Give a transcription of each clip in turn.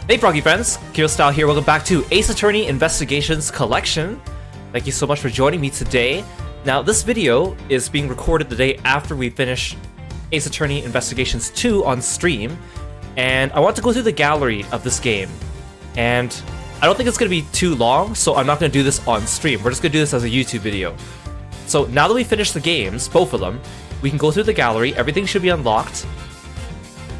Hey Froggy friends, Kirostyle here, welcome back to Ace Attorney Investigations Collection. Thank you so much for joining me today. Now this video is being recorded the day after we finish Ace Attorney Investigations 2 on stream, and I want to go through the gallery of this game. And I don't think it's going to be too long, so I'm not going to do this on stream. We're just going to do this as a YouTube video. So now that we finished the games, both of them, we can go through the gallery, everything should be unlocked.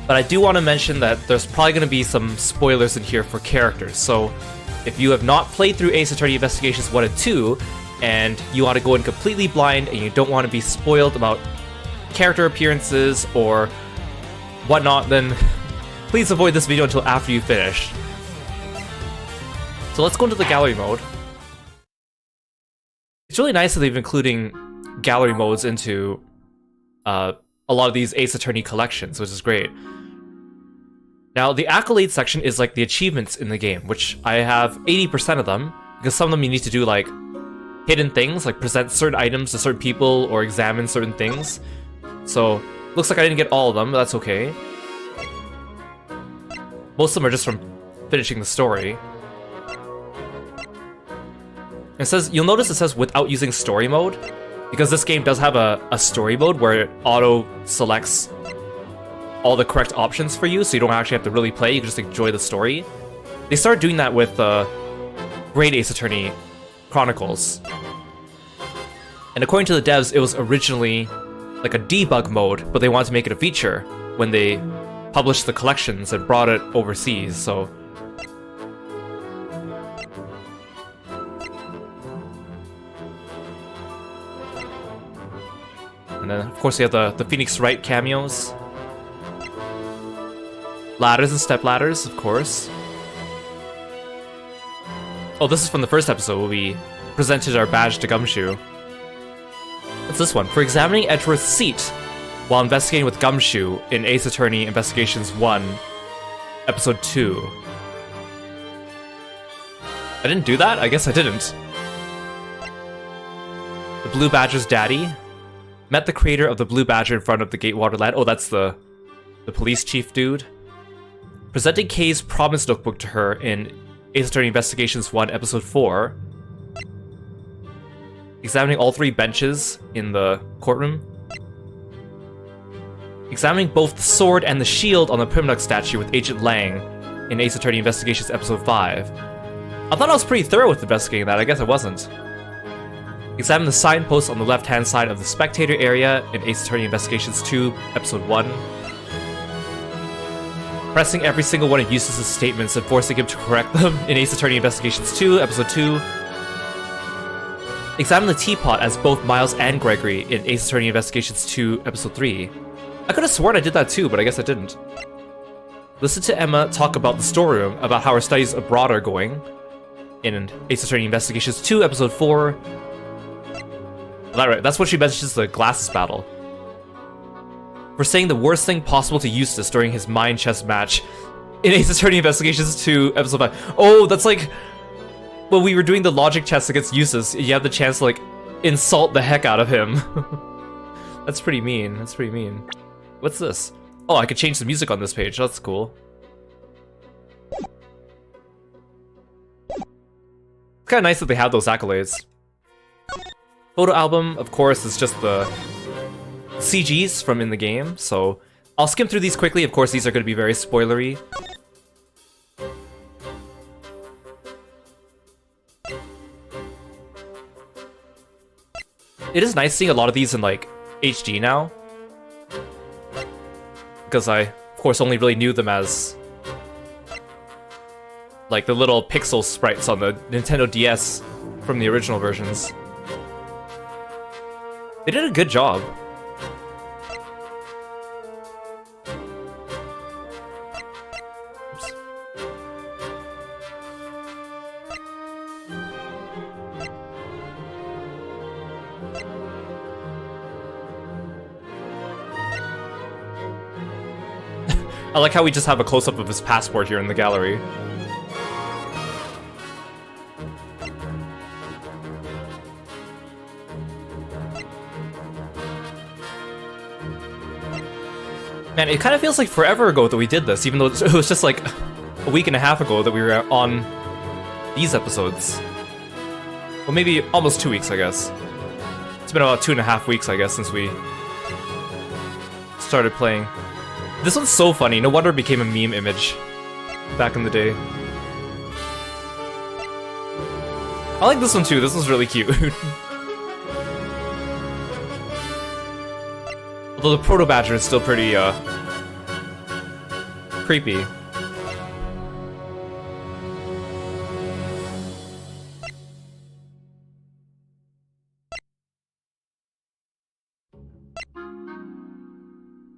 But I do want to mention that there's probably going to be some spoilers in here for characters, so if you have not played through Ace Attorney Investigations 1 and 2, and you want to go in completely blind and you don't want to be spoiled about character appearances or whatnot, then please avoid this video until after you finish. So let's go into the gallery mode. It's really nice that they've including gallery modes into a lot of these Ace Attorney collections, which is great. Now, the accolade section is like the achievements in the game, which I have 80% of them, because some of them you need to do like hidden things, like present certain items to certain people or examine certain things. So, looks like I didn't get all of them, but that's okay. Most of them are just from finishing the story. It says, you'll notice it says without using story mode, because this game does have a story mode where it auto-selects all the correct options for you, so you don't actually have to really play, you can just enjoy the story. They started doing that with Great Ace Attorney Chronicles. And according to the devs, it was originally like a debug mode, but they wanted to make it a feature when they published the collections and brought it overseas, so... And then, of course, you have the Phoenix Wright cameos. Ladders and step ladders, of course. Oh, this is from the first episode where we presented our badge to Gumshoe. What's this one? For examining Edgeworth's seat while investigating with Gumshoe in Ace Attorney Investigations 1, Episode 2. I didn't do that? I guess I didn't. The Blue Badger's daddy. Met the creator of the Blue Badger in front of the Gatewater lad. Oh, that's the police chief dude. Presenting Kay's promise notebook to her in Ace Attorney Investigations 1, Episode 4. Examining all 3 benches in the courtroom. Examining both the sword and the shield on the Primnuk statue with Agent Lang in Ace Attorney Investigations Episode 5. I thought I was pretty thorough with investigating that, I guess I wasn't. Examine the signpost on the left-hand side of the spectator area in Ace Attorney Investigations 2, Episode 1. Pressing every single one of Eustace's statements and forcing him to correct them in Ace Attorney Investigations 2, Episode 2. Examine the teapot as both Miles and Gregory in Ace Attorney Investigations 2, Episode 3. I could have sworn I did that too, but I guess I didn't. Listen to Emma talk about the storeroom, about how her studies abroad are going in Ace Attorney Investigations 2, Episode 4. Right, that's what she mentions the glasses battle. For saying the worst thing possible to Eustace during his mind chess match in Ace Attorney Investigations 2, Episode 5. Oh, that's like when we were doing the logic test against Eustace, you have the chance to like insult the heck out of him. That's pretty mean, that's pretty mean. What's this? Oh, I could change the music on this page, that's cool. It's kinda nice that they have those accolades. Photo album, of course, is just the CGs from in the game, so I'll skim through these quickly. Of course, these are going to be very spoilery. It is nice seeing a lot of these in, like, HD now. Because I, of course, only really knew them as like the little pixel sprites on the Nintendo DS from the original versions. They did a good job. Oops. I like how we just have a close-up of his passport here in the gallery. Man, it kind of feels like forever ago that we did this, even though it was just like a week and a half ago that we were on these episodes. Well, maybe almost 2 weeks, I guess. It's been about 2.5 weeks, I guess, since we started playing. This one's so funny. No wonder it became a meme image back in the day. I like this one too. This one's really cute. Although the Proto Badger is still pretty, creepy.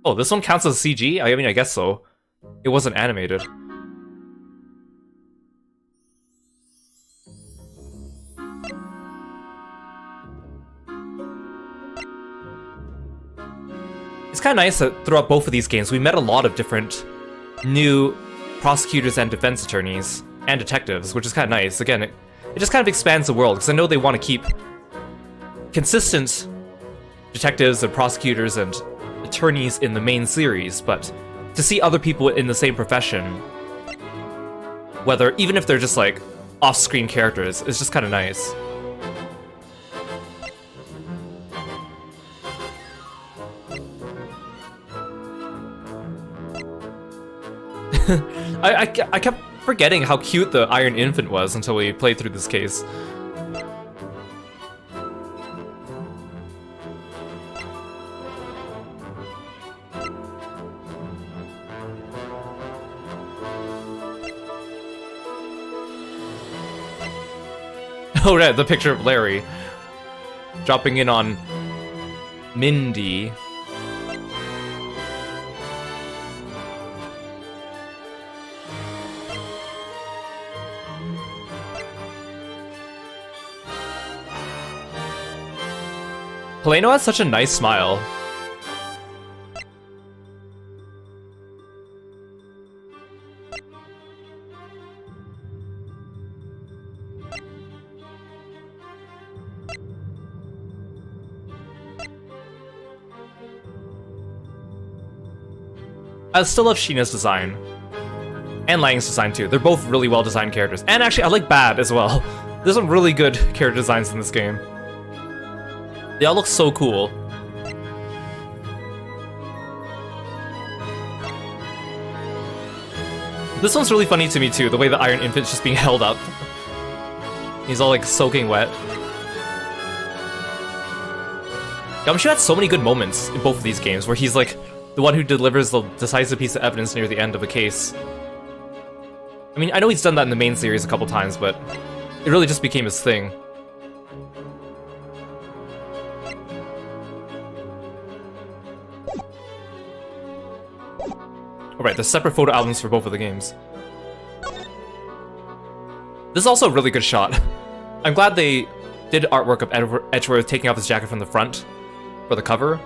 Oh, this one counts as CG? I mean, I guess so. It wasn't animated. It's kind of nice that throughout both of these games, we met a lot of different new prosecutors and defense attorneys and detectives, which is kind of nice. Again, it just kind of expands the world, because I know they want to keep consistent detectives and prosecutors and attorneys in the main series, but to see other people in the same profession, whether even if they're just like off-screen characters, is just kind of nice. I kept forgetting how cute the Iron Infant was until we played through this case. Oh right, the picture of Larry dropping in on Mindy. Heleno has such a nice smile. I still love Sheena's design. And Lang's design too. They're both really well designed characters. And actually, I like Bad as well. There's some really good character designs in this game. They all look so cool. This one's really funny to me too, the way the Iron Infant's just being held up. He's all like soaking wet. Gumshoe had so many good moments in both of these games where he's like the one who delivers the decisive piece of evidence near the end of a case. I mean, I know he's done that in the main series a couple times, but it really just became his thing. Alright, there's separate photo albums for both of the games. This is also a really good shot. I'm glad they did artwork of Edgeworth taking off his jacket from the front for the cover.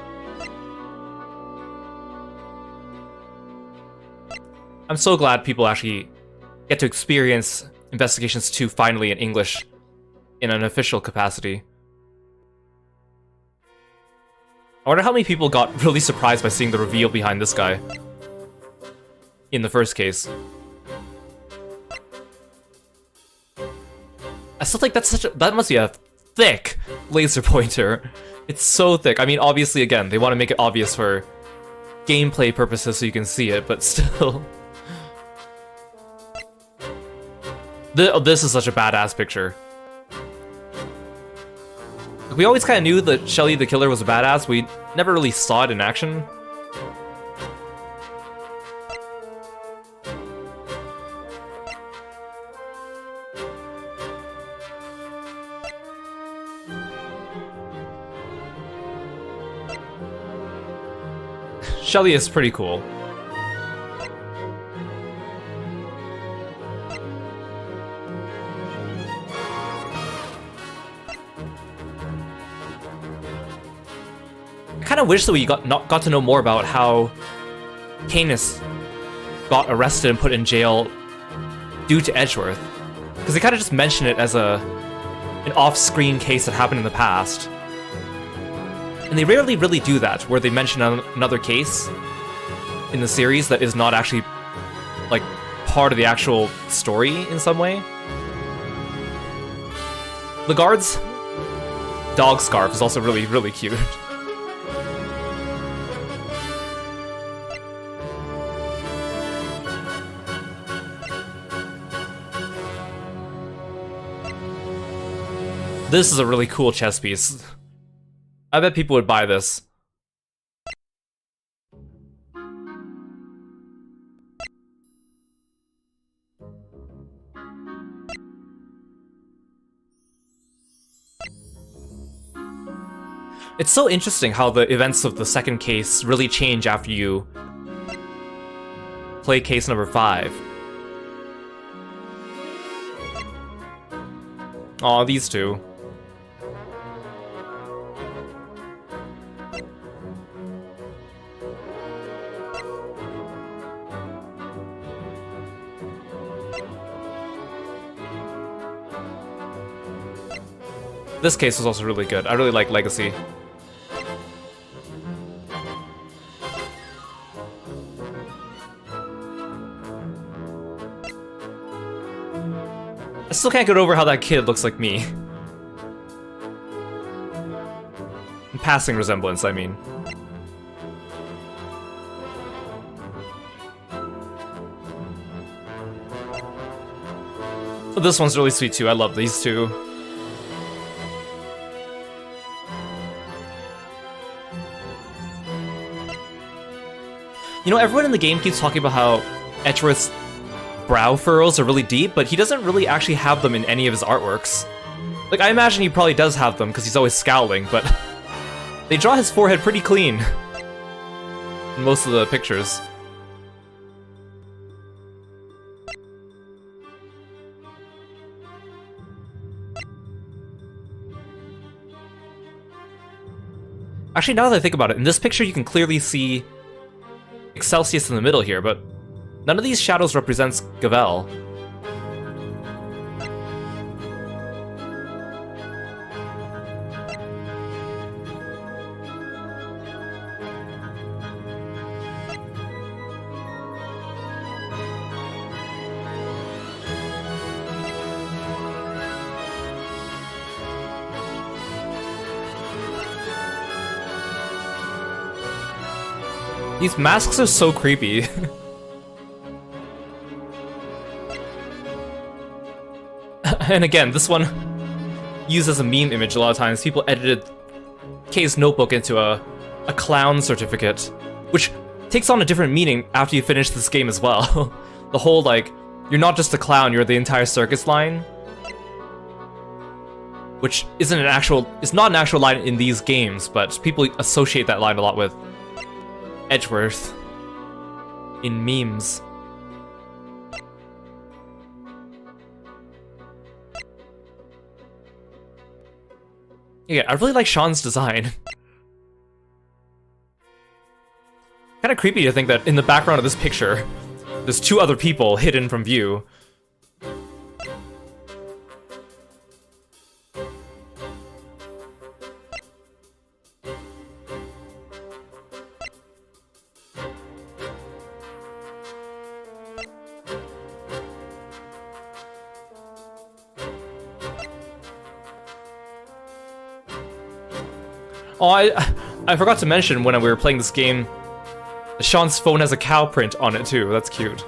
I'm so glad people actually get to experience Investigations 2 finally in English in an official capacity. I wonder how many people got really surprised by seeing the reveal behind this guy in the first case. I still think that must be a thick laser pointer. It's so thick. I mean, obviously, again, they want to make it obvious for gameplay purposes so you can see it, but still. This is such a badass picture. We always kind of knew that Shelly the Killer was a badass. We never really saw it in action. Shelly is pretty cool. I kind of wish that we got to know more about how Canis got arrested and put in jail due to Edgeworth, because they kind of just mention it as an off-screen case that happened in the past. And they rarely really do that, where they mention another case in the series that is not actually, like, part of the actual story in some way. The guard's dog scarf is also really, really cute. This is a really cool chess piece. I bet people would buy this. It's so interesting how the events of the second case really change after you play case number 5. Aw, these two. This case was also really good. I really like Legacy. I still can't get over how that kid looks like me. In passing resemblance, I mean. But this one's really sweet too. I love these two. You know, everyone in the game keeps talking about how Edgeworth's brow furrows are really deep, but he doesn't really actually have them in any of his artworks. Like, I imagine he probably does have them because he's always scowling, but they draw his forehead pretty clean in most of the pictures. Actually, now that I think about it, in this picture you can clearly see Excelsius in the middle here, but none of these shadows represents Gavel. These masks are so creepy. And again, this one used as a meme image a lot of times. People edited K's notebook into a clown certificate, which takes on a different meaning after you finish this game as well. The whole, like, you're not just a clown, you're the entire circus line. Which isn't an actual, it's not an actual line in these games, but people associate that line a lot with Edgeworth in memes. Yeah, I really like Sean's design. Kind of creepy to think that in the background of this picture, there's 2 other people hidden from view. Oh, I forgot to mention when we were playing this game, Sean's phone has a cow print on it too. That's cute.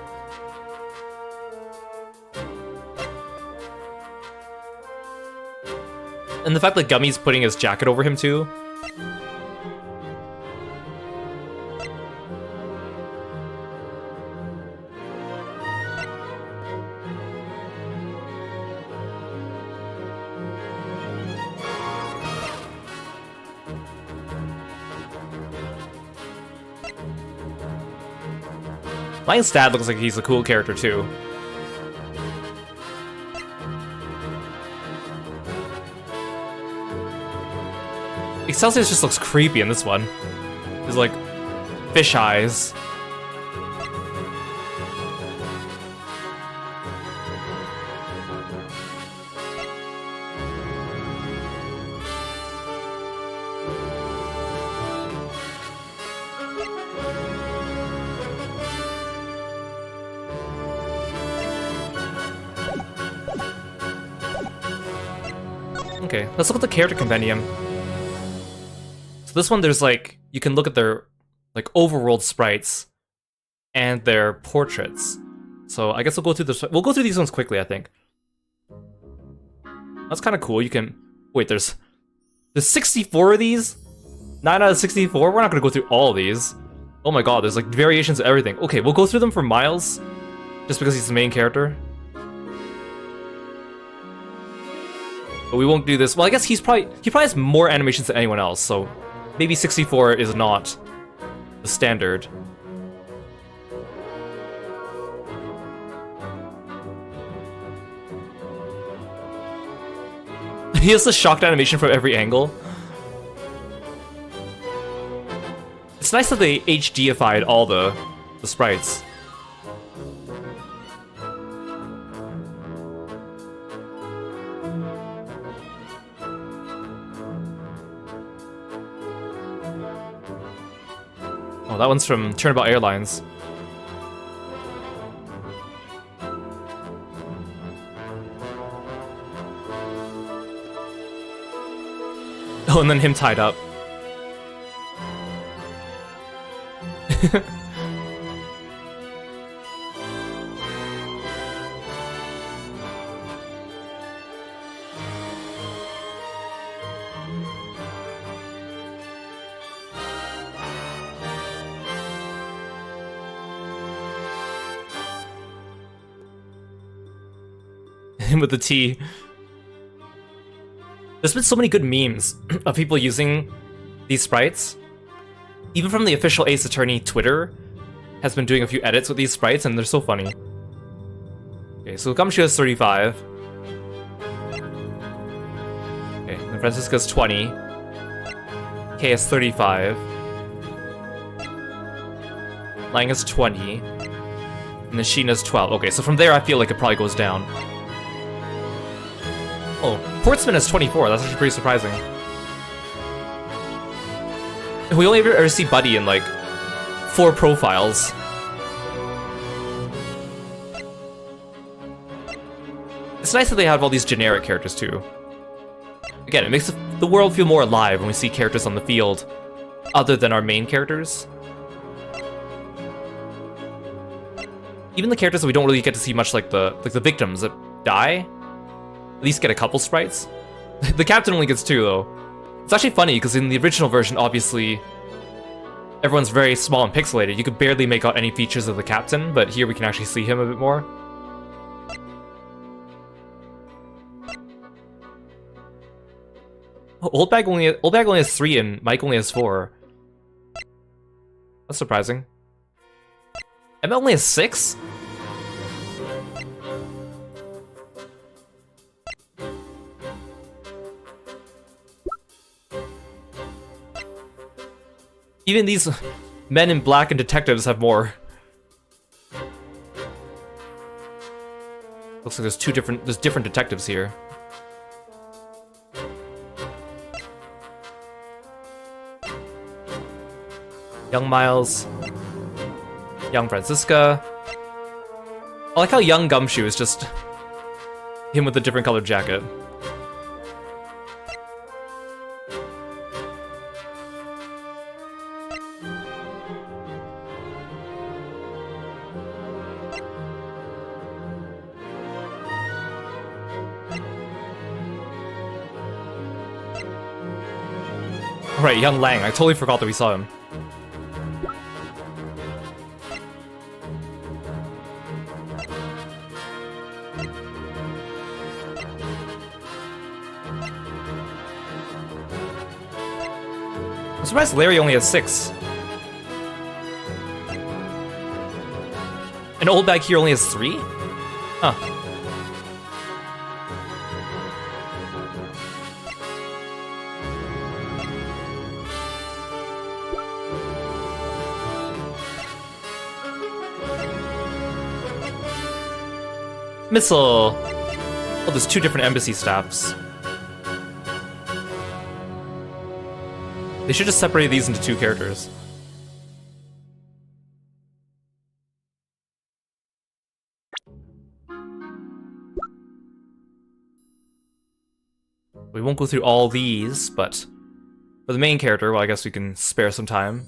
And the fact that Gummy's putting his jacket over him too. Miles' dad looks like he's a cool character too. Excelsius just looks creepy in this one. He's like fish eyes. Okay, let's look at the character compendium. So this one, there's like, you can look at their like overworld sprites and their portraits. So I guess we'll go through this. We'll go through these ones quickly, I think. That's kind of cool. You can wait. There's 64 of these. 9 out of 64. We're not gonna go through all of these. Oh my god, there's like variations of everything. Okay, we'll go through them for Miles, just because he's the main character. But we won't do this. Well, I guess he probably has more animations than anyone else, so maybe 64 is not the standard. He has the shocked animation from every angle. It's nice that they HDified all the sprites. Oh, that one's from Turnabout Airlines. Oh, and then him tied up. Him with the T. There's been so many good memes of people using these sprites. Even from the official Ace Attorney Twitter has been doing a few edits with these sprites, and they're so funny. Okay, so Gumshoe has 35. Okay, and Francisca's 20. Kay has 35. Lang is 20. And then Sheena's 12. Okay, so from there I feel like it probably goes down. Oh, Portsman has 24. That's actually pretty surprising. We only ever see Buddy in like 4 profiles. It's nice that they have all these generic characters too. Again, it makes the world feel more alive when we see characters on the field other than our main characters. Even the characters that we don't really get to see much, like the victims that die, at least get a couple sprites. The captain only gets 2 though. It's actually funny because in the original version, obviously, everyone's very small and pixelated. You could barely make out any features of the captain, but here we can actually see him a bit more. Oh, Old Bag only has 3 and Mike only has 4. That's surprising. Emma only has 6? Even these men in black and detectives have more. Looks like there's different detectives here. Young Miles. Young Francisca. I like how young Gumshoe is just him with a different colored jacket. Right, young Lang. I totally forgot that we saw him. I'm surprised Larry only has 6. And Old Bag here only has 3? Huh. Missile! Oh, there's 2 different embassy staffs. They should just separate these into 2 characters. We won't go through all these, but for the main character, well, I guess we can spare some time.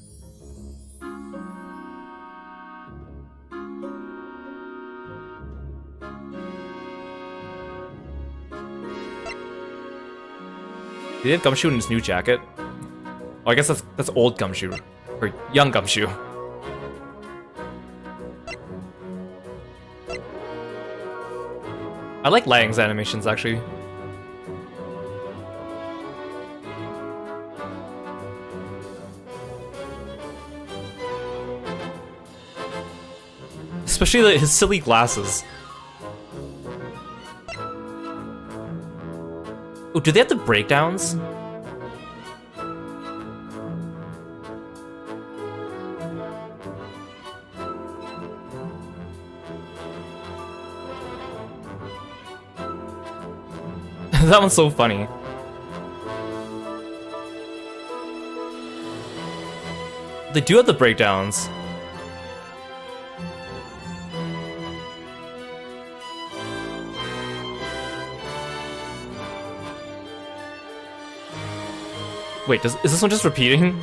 Did he have Gumshoe in his new jacket? Oh, I guess that's old Gumshoe. Or young Gumshoe. I like Lang's animations, actually. Especially his silly glasses. Oh, do they have the breakdowns? That one's so funny. They do have the breakdowns. Wait, is this one just repeating?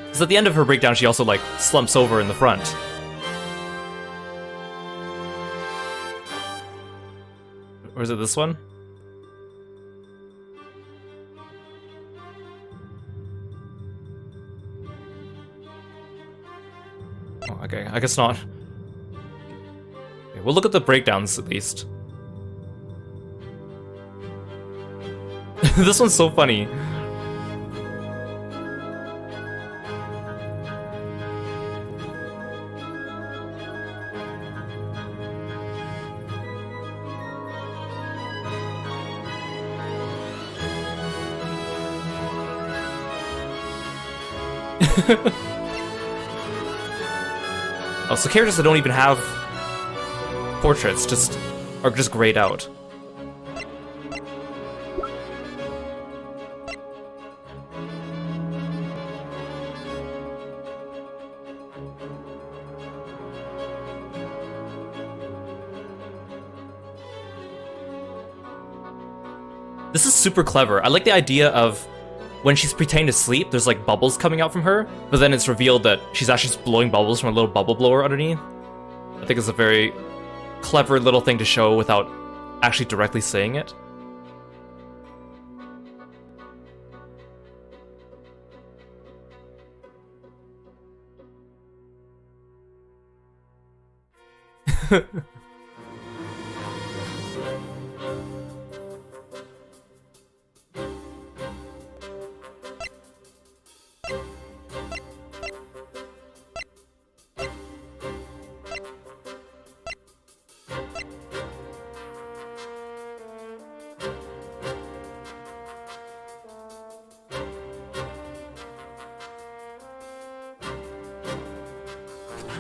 Because at the end of her breakdown, she also, like, slumps over in the front. Or is it this one? Oh, okay, I guess not. Okay, we'll look at the breakdowns, at least. This one's so funny. Oh, so characters that don't even have portraits are just grayed out. This is super clever. I like the idea of when she's pretending to sleep, there's like bubbles coming out from her, but then it's revealed that she's actually just blowing bubbles from a little bubble blower underneath. I think it's a very clever little thing to show without actually directly saying it.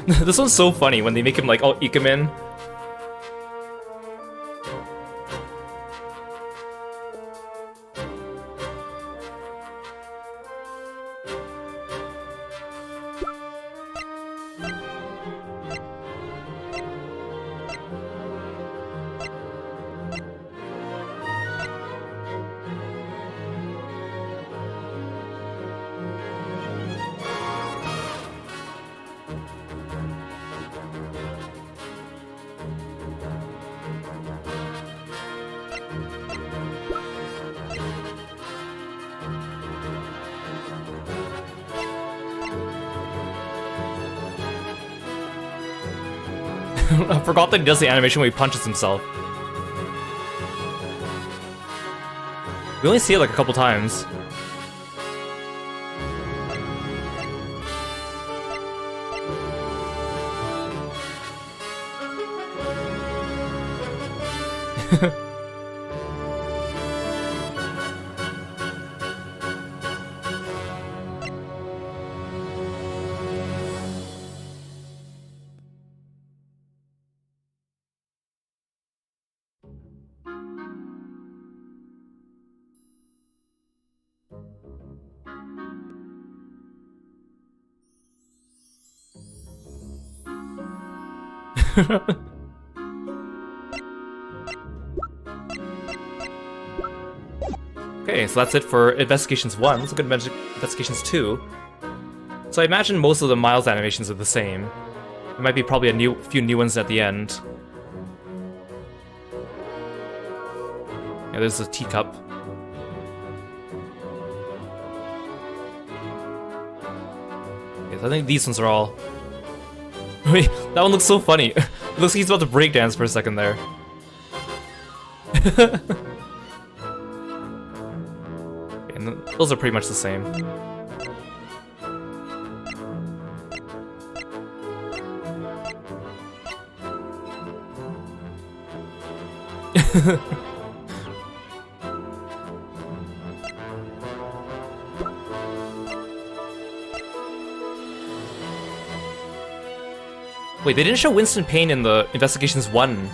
This one's so funny when they make him like all Ikemen. I forgot that he does the animation where he punches himself. We only see it like a couple times. Okay, so that's it for Investigations 1. Let's look at Investigations 2. So I imagine most of the Miles animations are the same. There might be probably a few new ones at the end. Yeah, there's a teacup. Okay, so I think these ones are all... Wait, that one looks so funny. It looks like he's about to breakdance for a second there. And those are pretty much the same. Wait, they didn't show Winston Payne in the Investigations 1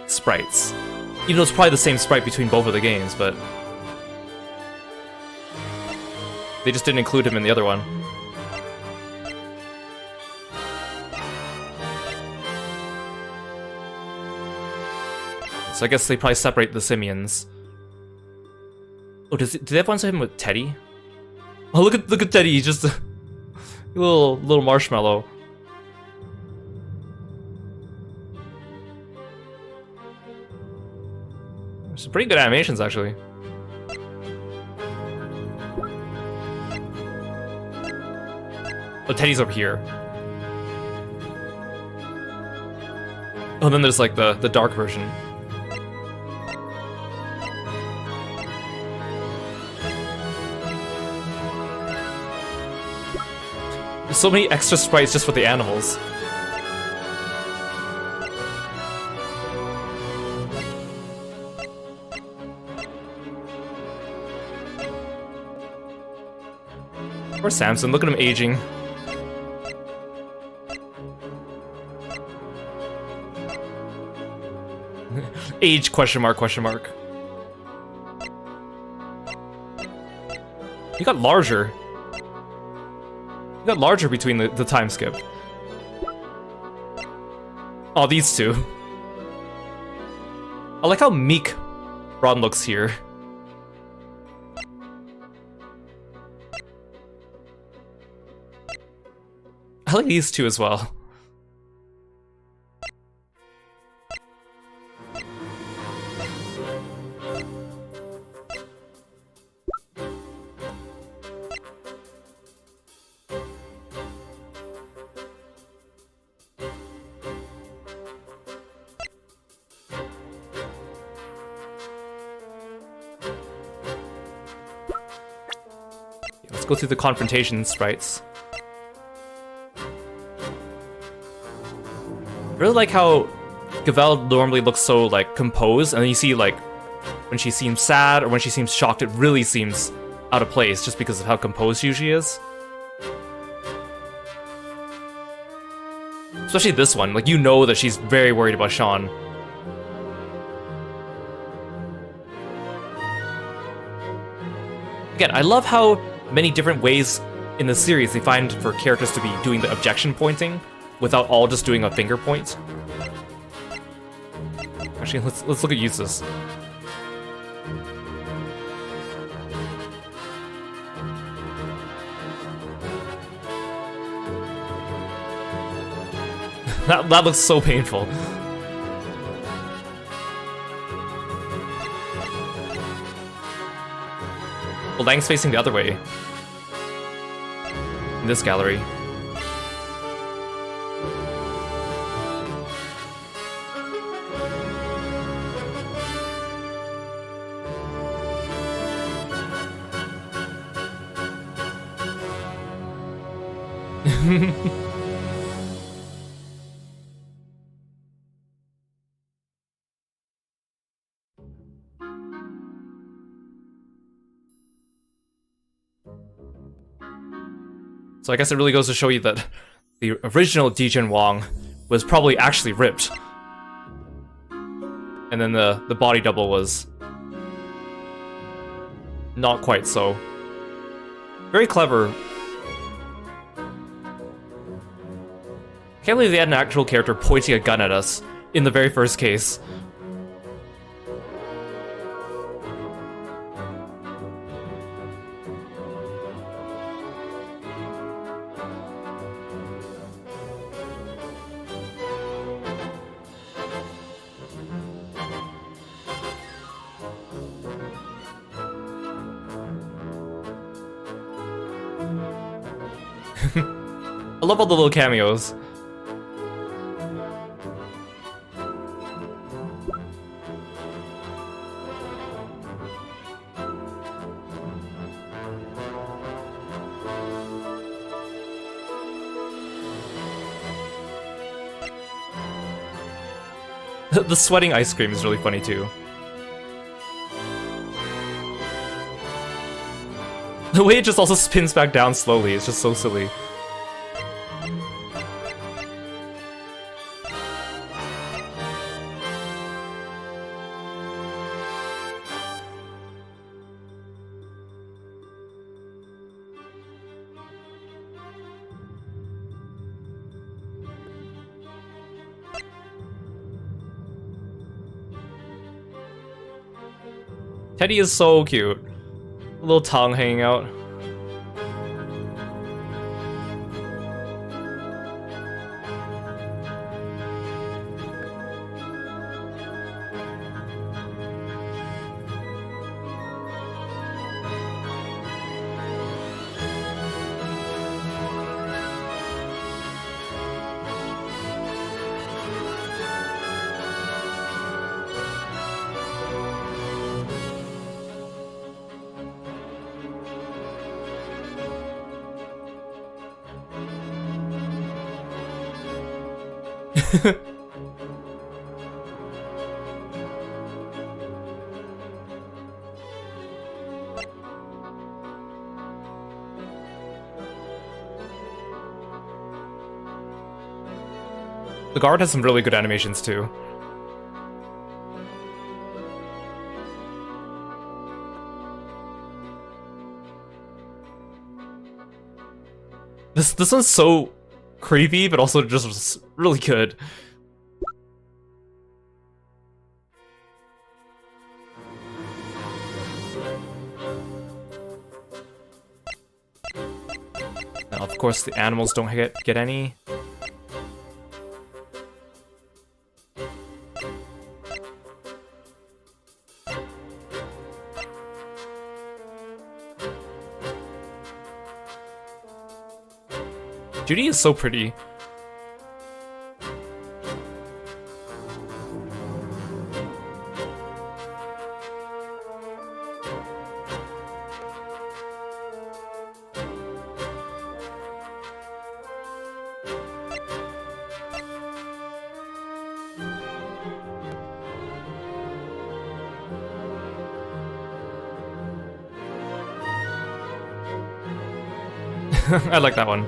sprites. Even though it's probably the same sprite between both of the games, but... they just didn't include him in the other one. So I guess they probably separate the simians. Oh, do they have one of him with Teddy? Oh, look at Teddy, he's just a little marshmallow. Some pretty good animations, actually. Oh, Teddy's over here. Oh, then there's like the dark version. There's so many extra sprites just for the animals. Poor Samson, look at him aging. Age question mark question mark. He got larger. He got larger between the time skip. Oh, these two. I like how meek Ron looks here. I like these two as well. Let's go through the confrontation sprites. I really like how Gavel normally looks so, like, composed, and then you see, like, when she seems sad or when she seems shocked, it really seems out of place just because of how composed she usually is. Especially this one, like, you know that she's very worried about Sean. Again, I love how many different ways in the series they find for characters to be doing the objection pointing without all just doing a finger point. Actually, let's look at uses. That looks so painful. Well, Lang's facing the other way. In this gallery. So I guess it really goes to show you that the original Dijin Wong was probably actually ripped. And then the body double was not quite so. Very clever. Can't believe they had an actual character pointing a gun at us in the very first case. I love all the little cameos. The sweating ice cream is really funny too. The way it just also spins back down slowly is just so silly. Teddy is so cute. A little tongue hanging out. The guard has some really good animations too. This one's so creepy, but also just really good. Now, of course, the animals don't get any. Judy is so pretty. I like that one.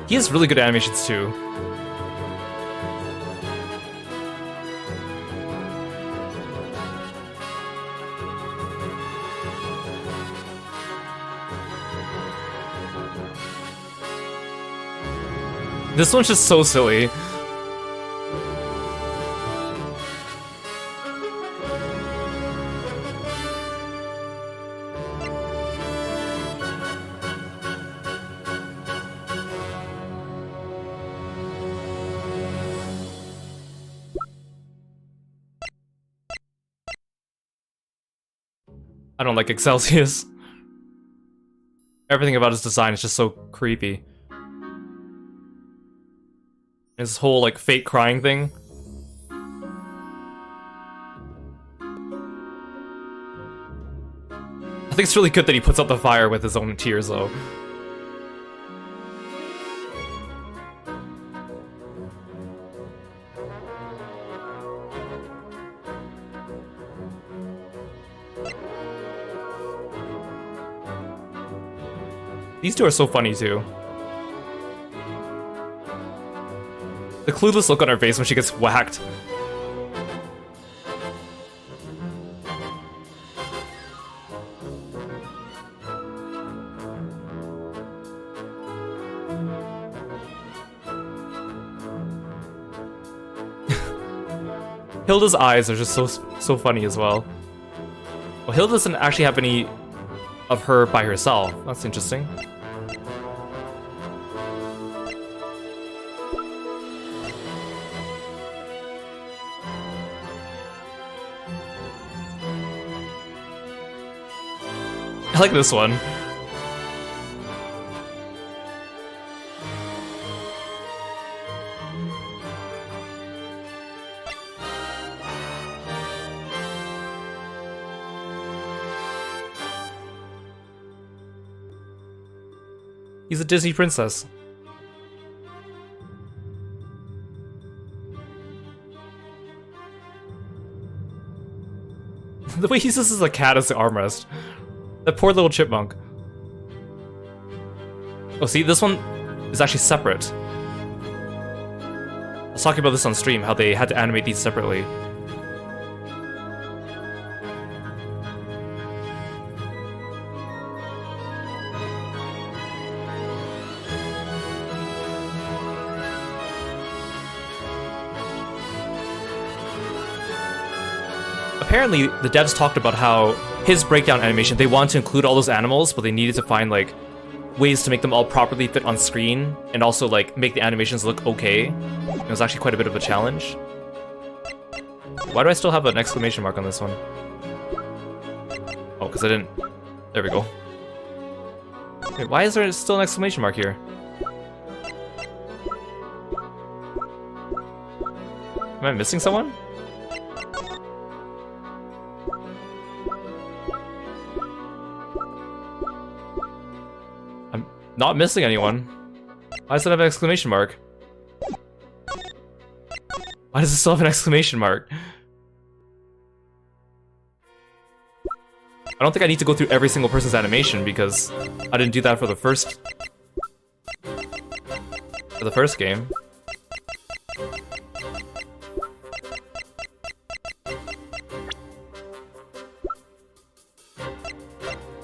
He has really good animations too. This one's just so silly. I don't like Excelsius. Everything about his design is just so creepy. His whole, like, fake crying thing. I think it's really good that he puts out the fire with his own tears, though. These two are so funny, too. The clueless look on her face when she gets whacked. Hilda's eyes are just so funny as well. Well, Hilda doesn't actually have any of her by herself. That's interesting. I like this one. He's a Disney princess. The way he uses a cat as the armrest. That poor little chipmunk. Oh, see, this one is actually separate. I was talking about this on stream, how they had to animate these separately. Apparently, the devs talked about how his breakdown animation, they wanted to include all those animals, but they needed to find, like, ways to make them all properly fit on screen, and also, like, make the animations look okay. It was actually quite a bit of a challenge. Why do I still have an exclamation mark on this one? Oh, because I didn't... There we go. Wait, why is there still an exclamation mark here? Am I missing someone? Not missing anyone. Why does it have an exclamation mark? Why does it still have an exclamation mark? I don't think I need to go through every single person's animation because I didn't do that for the first game.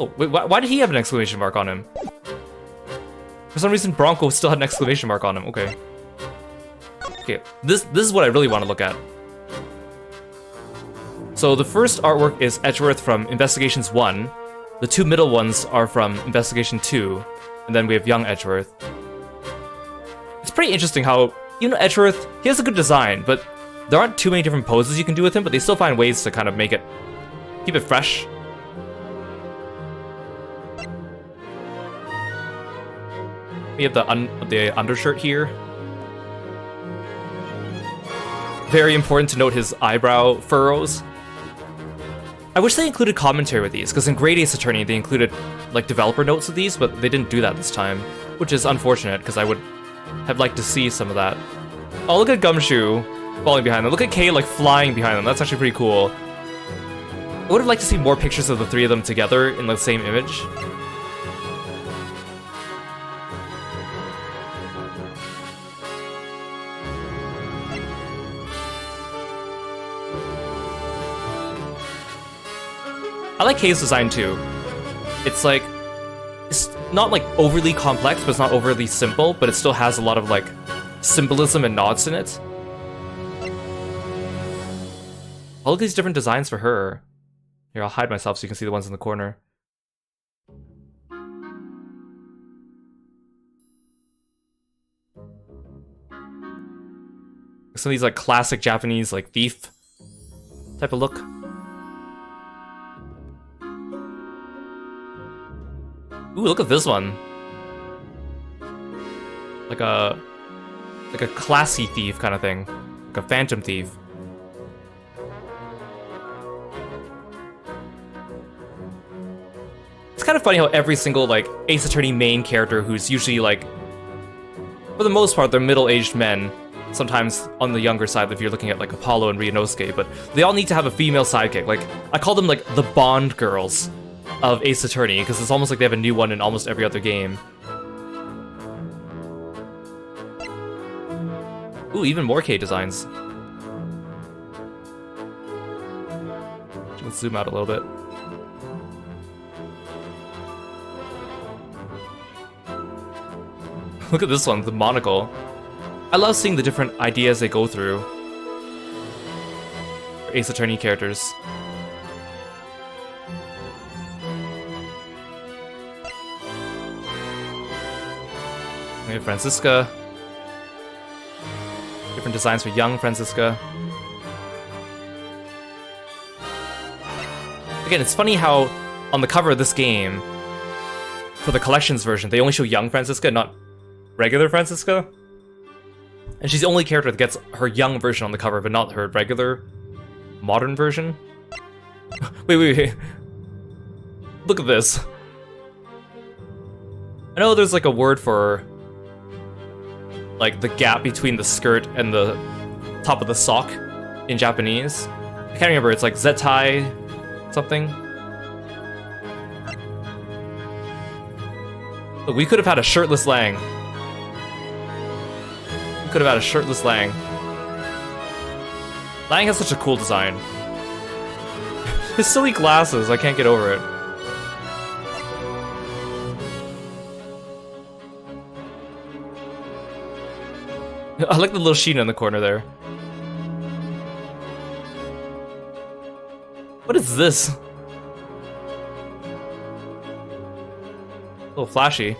Oh, wait, why did he have an exclamation mark on him? For some reason, Bronco still had an exclamation mark on him. Okay. Okay, this is what I really want to look at. So the first artwork is Edgeworth from Investigations 1. The two middle ones are from Investigation 2. And then we have young Edgeworth. It's pretty interesting how, you know, Edgeworth, he has a good design, but there aren't too many different poses you can do with him, but they still find ways to kind of make it, keep it fresh. We have the undershirt here. Very important to note his eyebrow furrows. I wish they included commentary with these, because in Great Ace Attorney they included like developer notes with these, but they didn't do that this time, which is unfortunate because I would have liked to see some of that. Oh, look at Gumshoe falling behind them. Look at Kay like flying behind them. That's actually pretty cool. I would have liked to see more pictures of the three of them together in the same image. I like Kay's design too. It's like, it's not like overly complex, but it's not overly simple, but it still has a lot of like symbolism and nods in it. All of these different designs for her. Here, I'll hide myself so you can see the ones in the corner. Some of these like classic Japanese like thief type of look. Ooh, look at this one. Like a classy thief kind of thing. Like a phantom thief. It's kind of funny how every single like Ace Attorney main character who's usually like, for the most part, they're middle-aged men. Sometimes on the younger side if you're looking at like Apollo and Ryunosuke, but they all need to have a female sidekick. Like, I call them like the Bond girls of Ace Attorney, because it's almost like they have a new one in almost every other game. Ooh, even more K designs. Let's zoom out a little bit. Look at this one, the monocle. I love seeing the different ideas they go through for Ace Attorney characters. We have Franziska. Different designs for young Franziska. Again, it's funny how on the cover of this game, for the collections version, they only show young Franziska, not regular Franziska. And she's the only character that gets her young version on the cover, but not her regular modern version. Wait. Look at this. I know there's like a word for like the gap between the skirt and the top of the sock in Japanese. I can't remember, it's like zetai something. Look, we could have had a shirtless Lang. We could have had a shirtless Lang. Lang has such a cool design. His silly glasses, I can't get over it. I like the little Sheena in the corner there. What is this? A little flashy.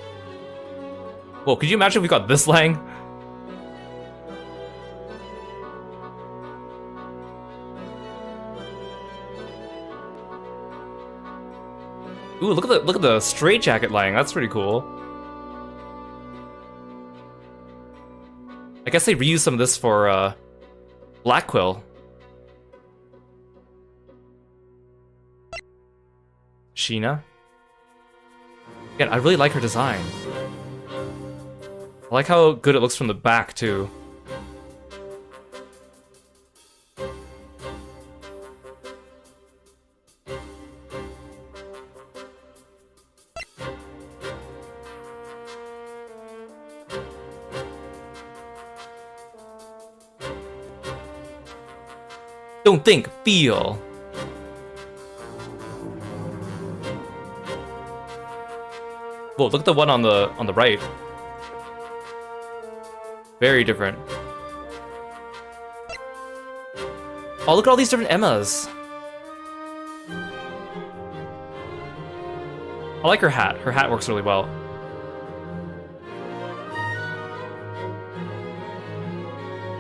Whoa, could you imagine if we got this Lang? Ooh, look at the straight jacket Lang. That's pretty cool. I guess they reused some of this for Black Quill. Sheena. Again, I really like her design. I like how good it looks from the back, too. Don't think, feel. Whoa, look at the one on the right. Very different. Oh, look at all these different Emmas. I like her hat. Her hat works really well.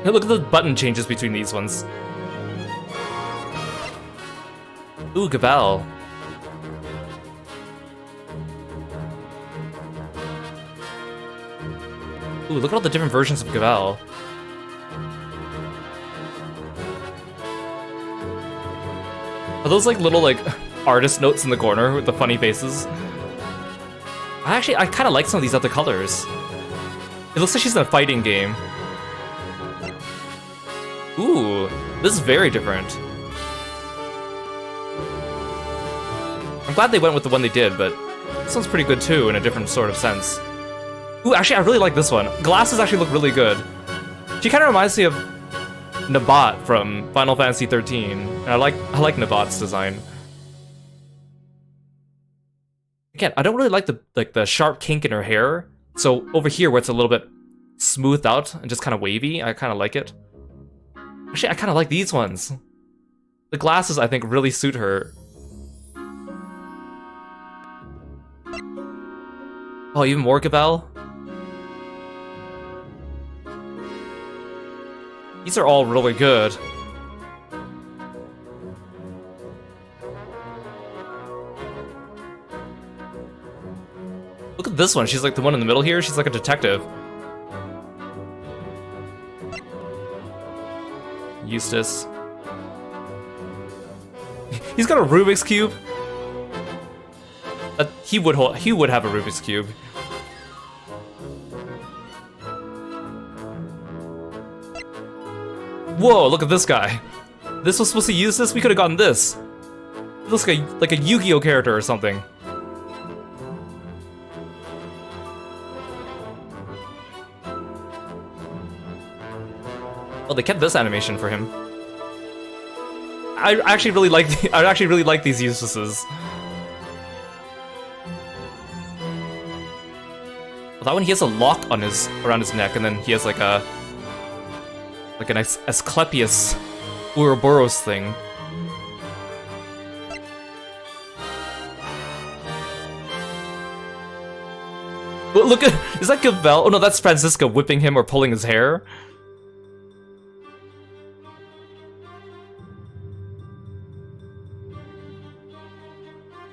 Hey, look at the button changes between these ones. Ooh, Gabelle. Ooh, look at all the different versions of Gabelle. Are those like little like artist notes in the corner with the funny faces? I kind of like some of these other colors. It looks like she's in a fighting game. Ooh, this is very different. I'm glad they went with the one they did, but this one's pretty good too in a different sort of sense. Ooh, actually, I really like this one. Glasses actually look really good. She kind of reminds me of Nabat from Final Fantasy 13, and I like Nabat's design. Again, I don't really like the sharp kink in her hair. So over here, where it's a little bit smoothed out and just kind of wavy, I kind of like it. Actually, I kind of like these ones. The glasses, I think, really suit her. Oh, even more Gabelle? These are all really good. Look at this one. She's like the one in the middle here. She's like a detective. Eustace. He's got a Rubik's Cube. He would have a Rubik's Cube. Whoa, look at this guy. This was supposed to use this? We could have gotten this. It looks like a Yu-Gi-Oh character or something. Oh, they kept this animation for him. I actually really like these Eustaces. Well, that one he has a lock on around his neck, and then he has like an Asclepius Ouroboros thing. But look at, is that Gabelle? Oh no, that's Franziska whipping him or pulling his hair.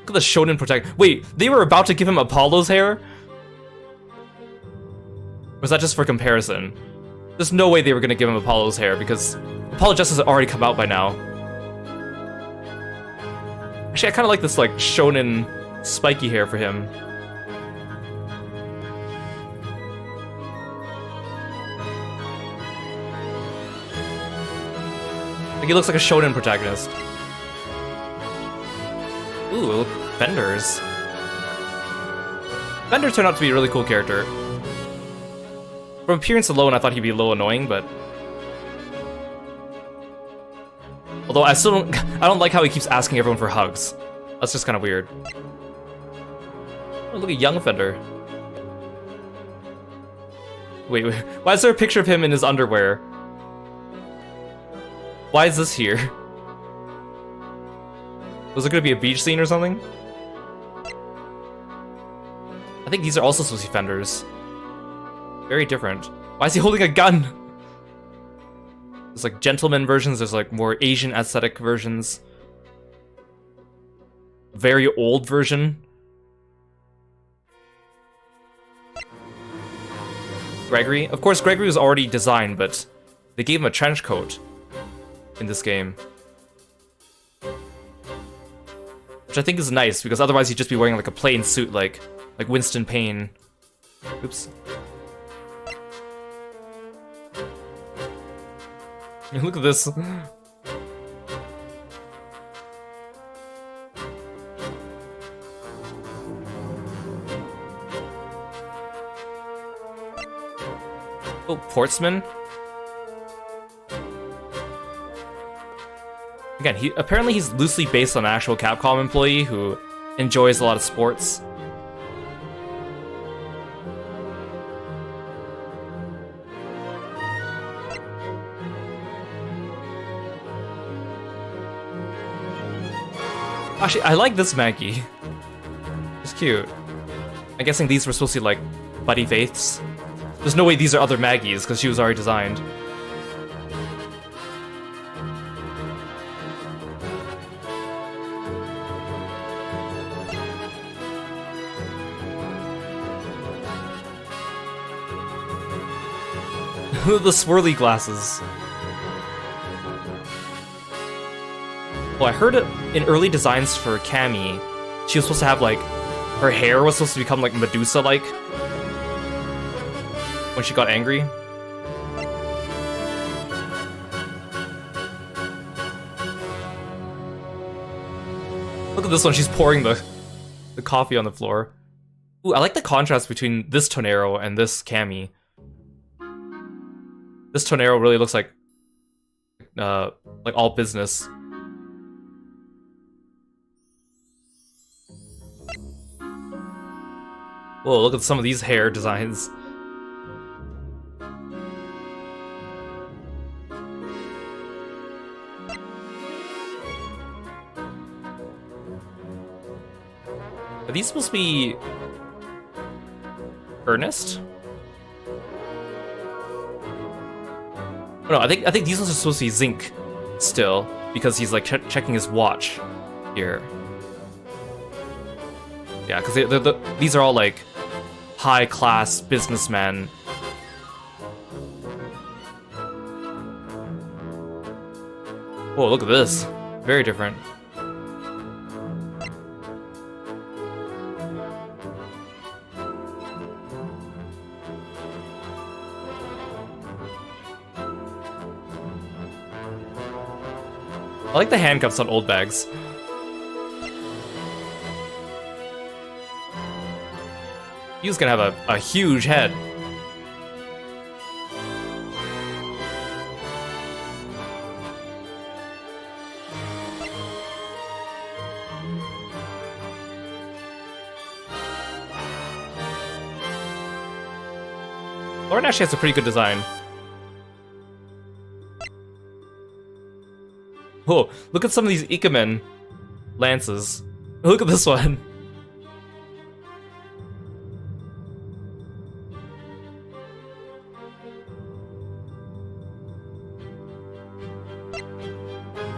Look at the Shonen protect. Wait, they were about to give him Apollo's hair? Or was that just for comparison? There's no way they were gonna give him Apollo's hair because Apollo Justice had already come out by now. Actually, I kind of like this like Shonen spiky hair for him. Like he looks like a Shonen protagonist. Ooh, Fenders. Fender turned out to be a really cool character. From appearance alone, I thought he'd be a little annoying, but... Although I still don't... I don't like how he keeps asking everyone for hugs. That's just kind of weird. Oh, look at young Fender. Wait, why is there a picture of him in his underwear? Why is this here? Was it gonna be a beach scene or something? I think these are also supposed to be Fenders. Very different. Why is he holding a gun? There's like gentleman versions, there's like more Asian aesthetic versions. Very old version. Gregory? Of course, Gregory was already designed, but they gave him a trench coat in this game. Which I think is nice, because otherwise he'd just be wearing like a plain suit like Winston Payne. Oops. Look at this. Oh, Portsman? Again, apparently he's loosely based on an actual Capcom employee who enjoys a lot of sports. Actually, I like this Maggie. It's cute. I'm guessing these were supposed to be like Buddy Faiths. There's no way these are other Maggies because she was already designed. The swirly glasses. Well, I heard it in early designs for Cammy. She was supposed to have like, her hair was supposed to become like Medusa-like when she got angry. Look at this one, she's pouring the coffee on the floor. Ooh, I like the contrast between this Tonero and this Cammy. This Tonero really looks like all business. Whoa, look at some of these hair designs. Are these supposed to be Ernest? Oh, no, I think these ones are supposed to be Zinc still, because he's like checking his watch here. Yeah, because these are all like high-class businessmen. Whoa, look at this. Very different. I like the handcuffs on old bags. He was gonna have a huge head. Lauren actually has a pretty good design. Oh, look at some of these Ikemen lances. Look at this one.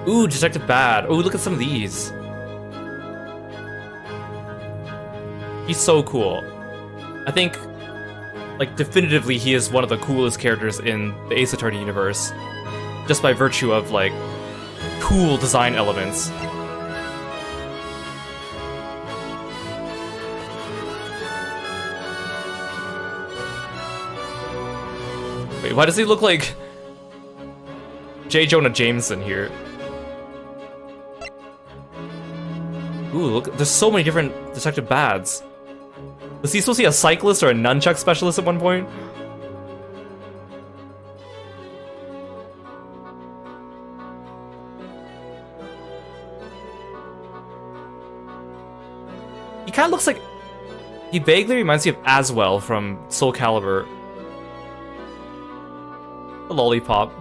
Ooh, Detective Bad. Ooh, look at some of these. He's so cool. I think, like, definitively he is one of the coolest characters in the Ace Attorney universe. Just by virtue of, like, cool design elements. Wait, why does he look like J. Jonah Jameson here? Ooh, look, there's so many different Detective Bads. Was he supposed to be a cyclist or a nunchuck specialist at one point? He kind of looks like... He vaguely reminds me of Aswell from Soul Calibur. A lollipop.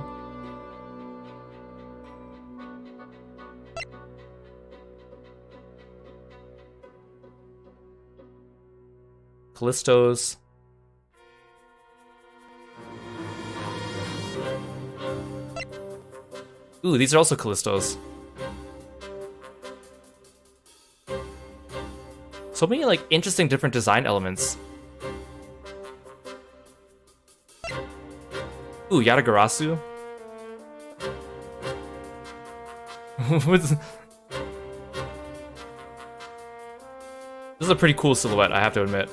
Callisto's. Ooh, these are also Callisto's. So many, like, interesting different design elements. Ooh, Yatagarasu. This is a pretty cool silhouette, I have to admit.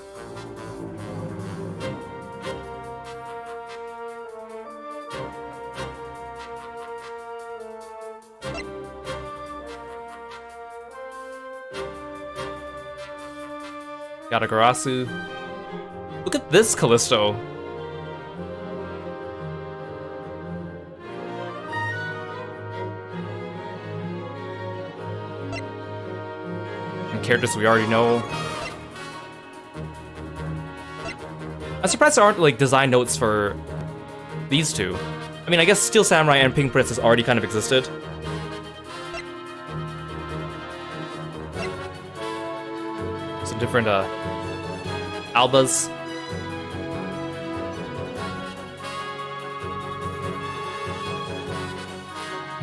Yatagarasu. Look at this Callisto. And characters we already know. I'm surprised there aren't, like, design notes for these two. I mean, I guess Steel Samurai and Pink Princess already kind of existed. Some different, Albas.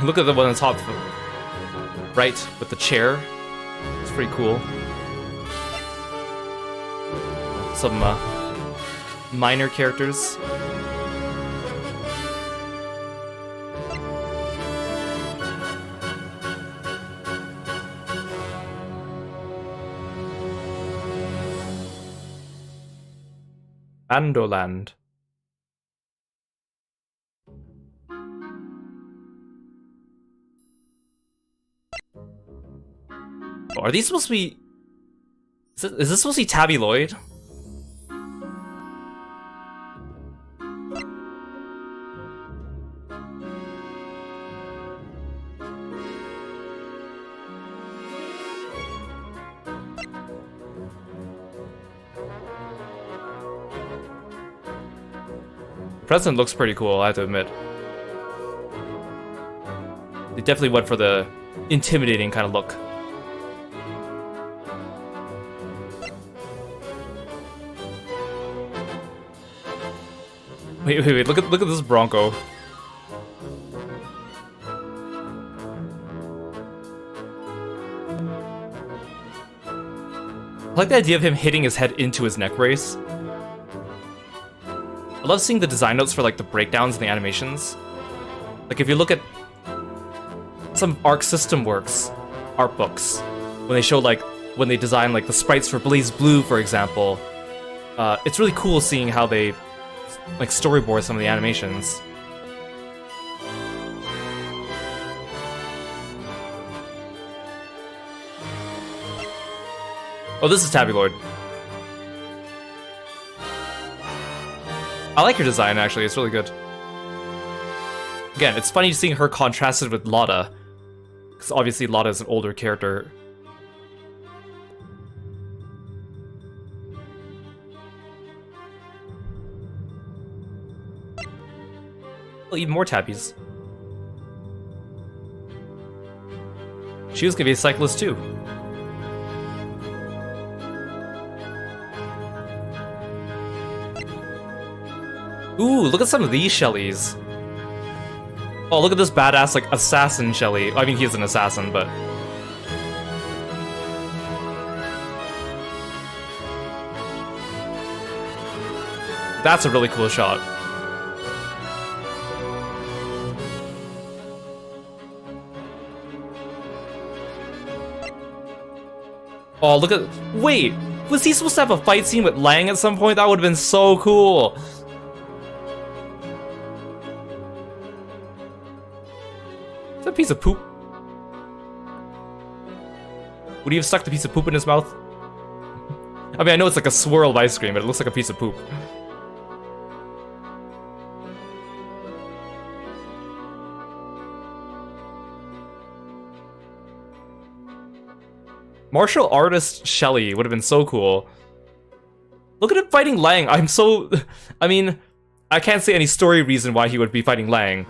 Look at the one on top right with the chair. It's pretty cool. Some minor characters. Andoland. Oh, are these supposed to be... Is this supposed to be Tabby Lloyd? President looks pretty cool, I have to admit. They definitely went for the intimidating kind of look. Wait, look at this Bronco. I like the idea of him hitting his head into his neck brace. I love seeing the design notes for, like, the breakdowns and the animations. Like, if you look at some Arc System Works art books, when they show, like, when they design, like, the sprites for Blaze Blue, for example, it's really cool seeing how they, like, storyboard some of the animations. Oh, this is Tabby Lloyd. I like her design, actually. It's really good. Again, it's funny seeing her contrasted with Lotta, because obviously Lotta is an older character. Oh, even more Tabbies. She was gonna be a cyclist too. Ooh, look at some of these Shellys. Oh, look at this badass, like, assassin Shelly. I mean, he is an assassin, but... That's a really cool shot. Oh, look at... Wait! Was he supposed to have a fight scene with Lang at some point? That would have been so cool! Is that a piece of poop? Would he have stuck the piece of poop in his mouth? I mean, I know it's like a swirl of ice cream, but it looks like a piece of poop. Martial artist Shelly would have been so cool. Look at him fighting Lang. I mean, I can't say any story reason why he would be fighting Lang.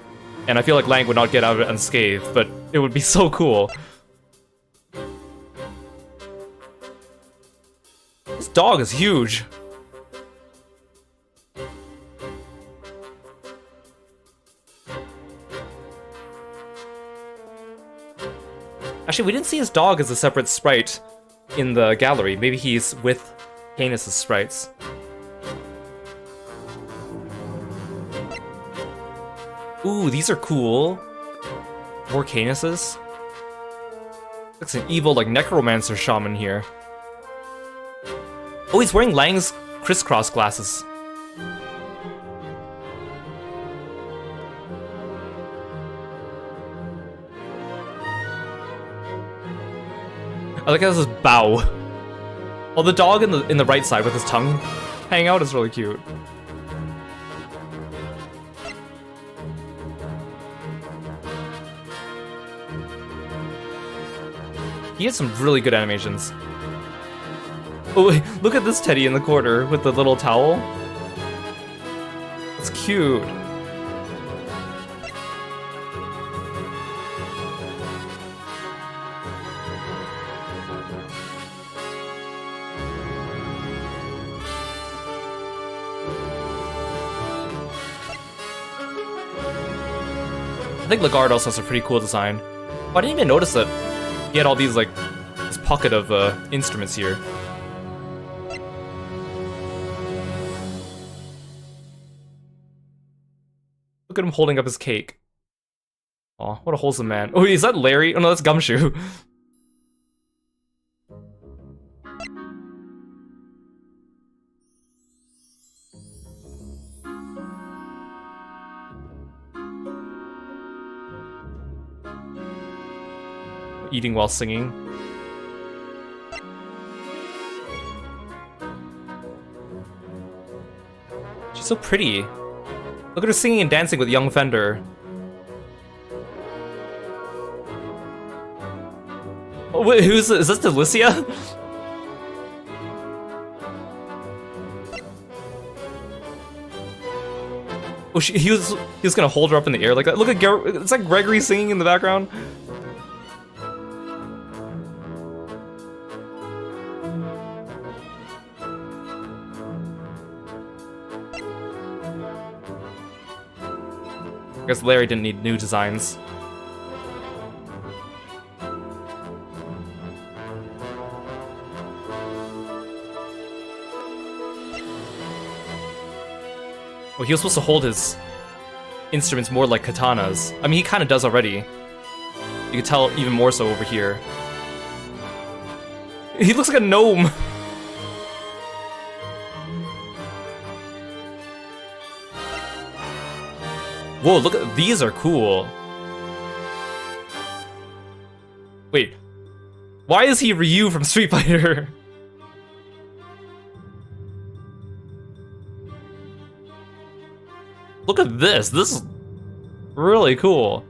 And I feel like Lang would not get out of it unscathed, but it would be so cool. This dog is huge. Actually, we didn't see his dog as a separate sprite in the gallery. Maybe he's with Canis' sprites. Ooh, these are cool. More Canis's. Looks an evil, like, necromancer shaman here. Oh, he's wearing Lang's crisscross glasses. I like how this is bow. Oh, the dog in the right side with his tongue hanging out is really cute. He has some really good animations. Oh, wait, look at this teddy in the corner with the little towel. It's cute. I think Lagarde also has a pretty cool design. Oh, I didn't even notice that he had all these, like, this pocket of instruments here. Look at him holding up his cake. Aw, what a wholesome man. Oh, is that Larry? Oh no, that's Gumshoe. Eating while singing. She's so pretty. Look at her singing and dancing with young Fender. Oh, wait, is this Delicia? Oh, he was gonna hold her up in the air like that. Look at it's like Gregory singing in the background. I guess Larry didn't need new designs. Well, he was supposed to hold his instruments more like katanas. I mean, he kind of does already. You can tell even more so over here. He looks like a gnome! Whoa, look at these are cool. Wait. Why is he Ryu from Street Fighter? Look at this. This is really cool.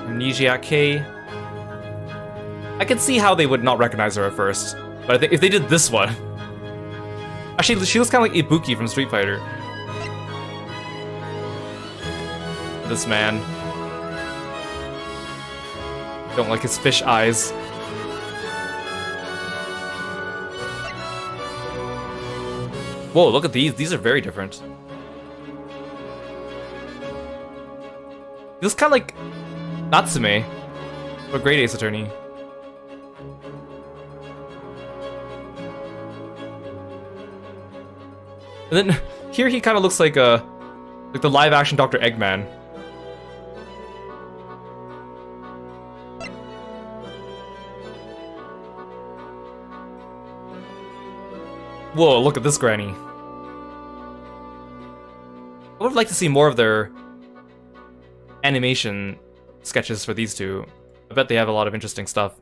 Amnesiac K. I can see how they would not recognize her at first, but I think if they did this one... Actually, she looks kind of like Ibuki from Street Fighter. This man. Don't like his fish eyes. Whoa, look at these. These are very different. He looks kind of like Natsume. A great Ace Attorney. And then here he kind of looks like the live action Dr. Eggman. Whoa, look at this granny. I would like to see more of their animation sketches for these two. I bet they have a lot of interesting stuff.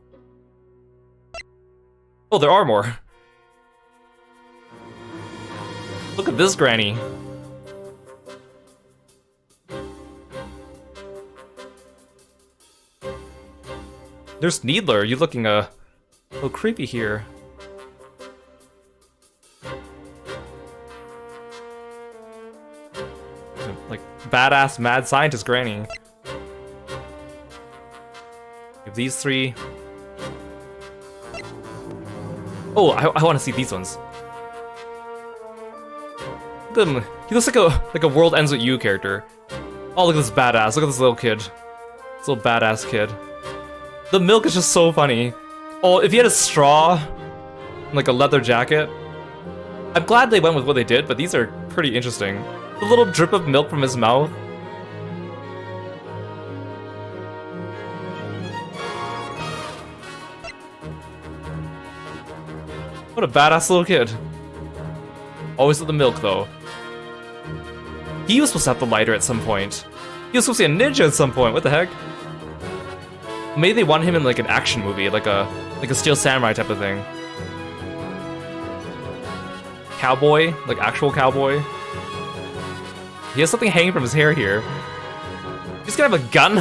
Oh, there are more. Look at this granny. There's Needler. You're looking a little creepy here. Like badass mad scientist granny. Give these three. Oh, I want to see these ones. Look at him. He looks like a World Ends With You character. Oh, look at this badass. Look at this little kid. This little badass kid. The milk is just so funny. Oh, if he had a straw, like a leather jacket. I'm glad they went with what they did, but these are pretty interesting. The little drip of milk from his mouth. What a badass little kid. Always with the milk, though. He was supposed to have the lighter at some point. He was supposed to be a ninja at some point. What the heck? Maybe they want him in like an action movie, like a Steel Samurai type of thing. Cowboy, like actual cowboy. He has something hanging from his hair here. He's gonna have a gun.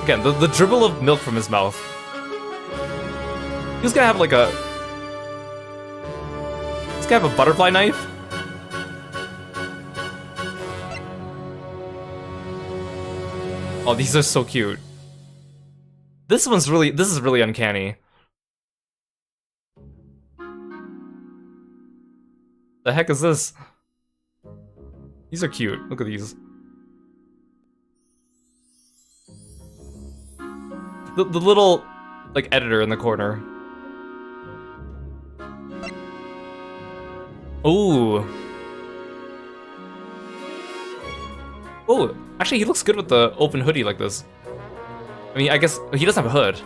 Again, the dribble of milk from his mouth. He's gonna have like a. He's gonna have a butterfly knife. Oh, these are so cute. This is really uncanny. The heck is this? These are cute. Look at these. The little, like, editor in the corner. Ooh. Oh, actually, he looks good with the open hoodie like this. I mean, I guess he doesn't have a hood.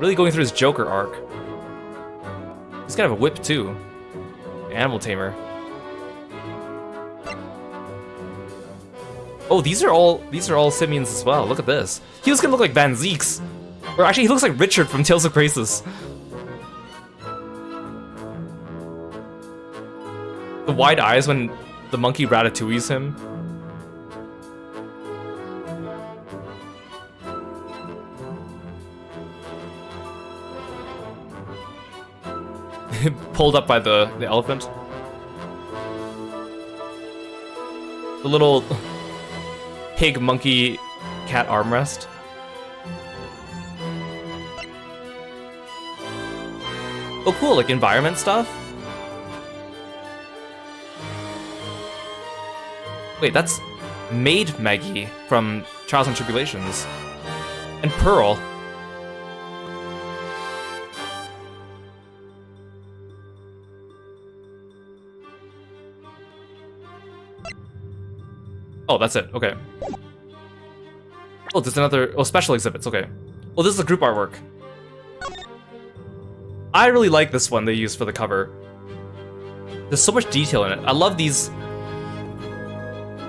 Really going through his Joker arc. He's gonna have a whip too. Animal tamer. Oh, these are all simians as well. Look at this. He was gonna look like Van Zeeks. Or actually, he looks like Richard from Tales of Graces. The wide eyes when the monkey ratatouilles him. Pulled up by the elephant. The little pig monkey cat armrest. Oh cool, like environment stuff? Wait, that's Maid Maggie from Trials and Tribulations. And Pearl. Oh, that's it. Okay. Oh, there's another... Oh, special exhibits. Okay. Oh, this is the group artwork. I really like this one they used for the cover. There's so much detail in it. I love these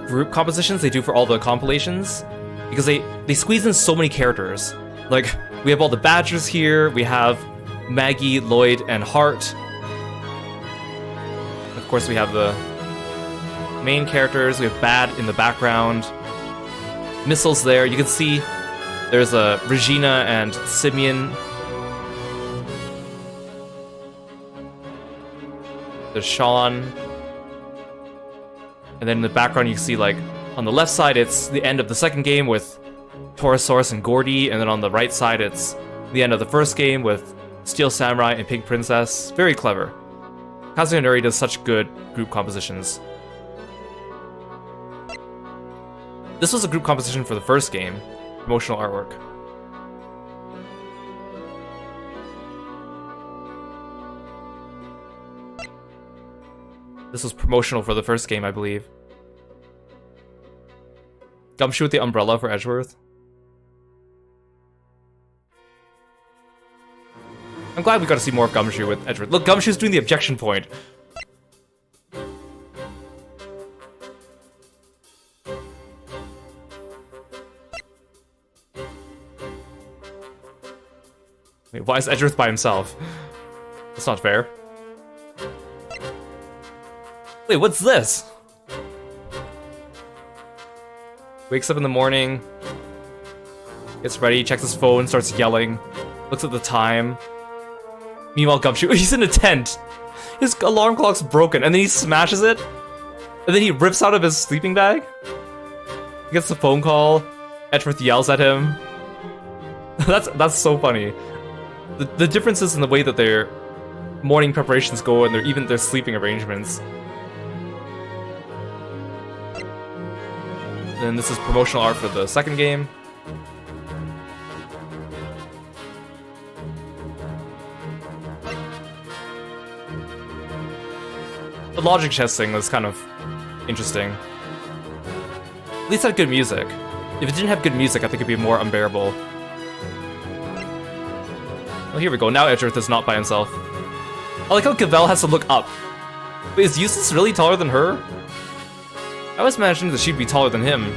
group compositions they do for all the compilations because they squeeze in so many characters. Like, we have all the Badgers here. We have Maggie, Lloyd, and Hart. Of course, we have the main characters. We have Bad in the background. Missiles there. You can see there's a Regina and Simeon. There's Sean. And then in the background you can see, like, on the left side it's the end of the second game with Torosaurus and Gordy, and then on the right side it's the end of the first game with Steel Samurai and Pink Princess. Very clever. Kazuya Inuri does such good group compositions. This was a group composition for the first game. Promotional artwork. This was promotional for the first game, I believe. Gumshoe with the umbrella for Edgeworth. I'm glad we got to see more of Gumshoe with Edgeworth. Look, Gumshoe's doing the objection point. Wait, why is Edgeworth by himself? That's not fair. Wait, what's this? Wakes up in the morning, gets ready, checks his phone, starts yelling, looks at the time. Meanwhile, Gumshoe, he's in a tent. His alarm clock's broken, and then he smashes it, and then he rips out of his sleeping bag. He gets the phone call. Edgeworth yells at him. That's so funny. The differences in the way that their morning preparations go, and even their sleeping arrangements. Then this is promotional art for the second game. The logic chess thing was kind of interesting. At least it had good music. If it didn't have good music, I think it'd be more unbearable. Well, here we go. Now Edgeworth is not by himself. I like how Cavell has to look up. Wait, is Eustace really taller than her? I was imagining that she'd be taller than him.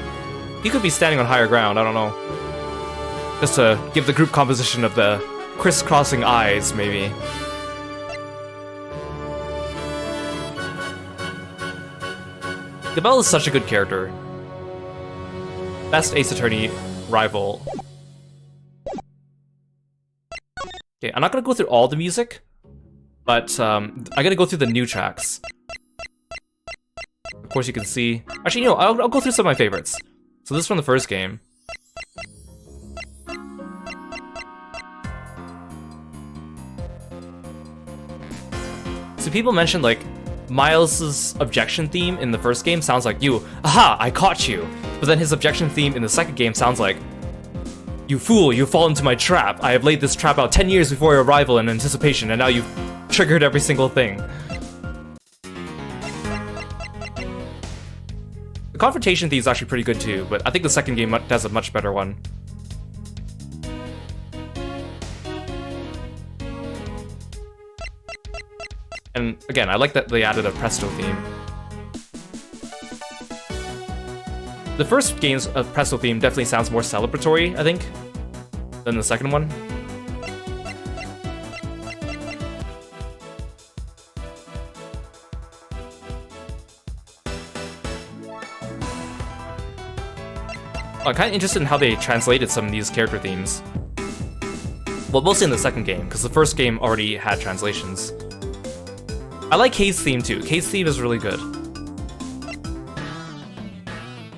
He could be standing on higher ground, I don't know. Just to give the group composition of the crisscrossing eyes, maybe. Cavell is such a good character. Best Ace Attorney rival. Okay, I'm not gonna go through all the music, but I'm gonna go through the new tracks. Of course, you can see. Actually, you know, I'll go through some of my favorites. So this is from the first game. So people mentioned like Miles's objection theme in the first game sounds like you. Aha! I caught you. But then his objection theme in the second game sounds like, you fool! You fall into my trap. I have laid this trap out 10 years before your arrival in anticipation, and now you've triggered every single thing. The confrontation theme is actually pretty good too, but I think the second game does a much better one. And again, I like that they added a Presto theme. The first game's Presto theme definitely sounds more celebratory, I think, than the second one. I'm kind of interested in how they translated some of these character themes. Well, mostly in the second game, because the first game already had translations. I like Kay's theme too. Kay's theme is really good.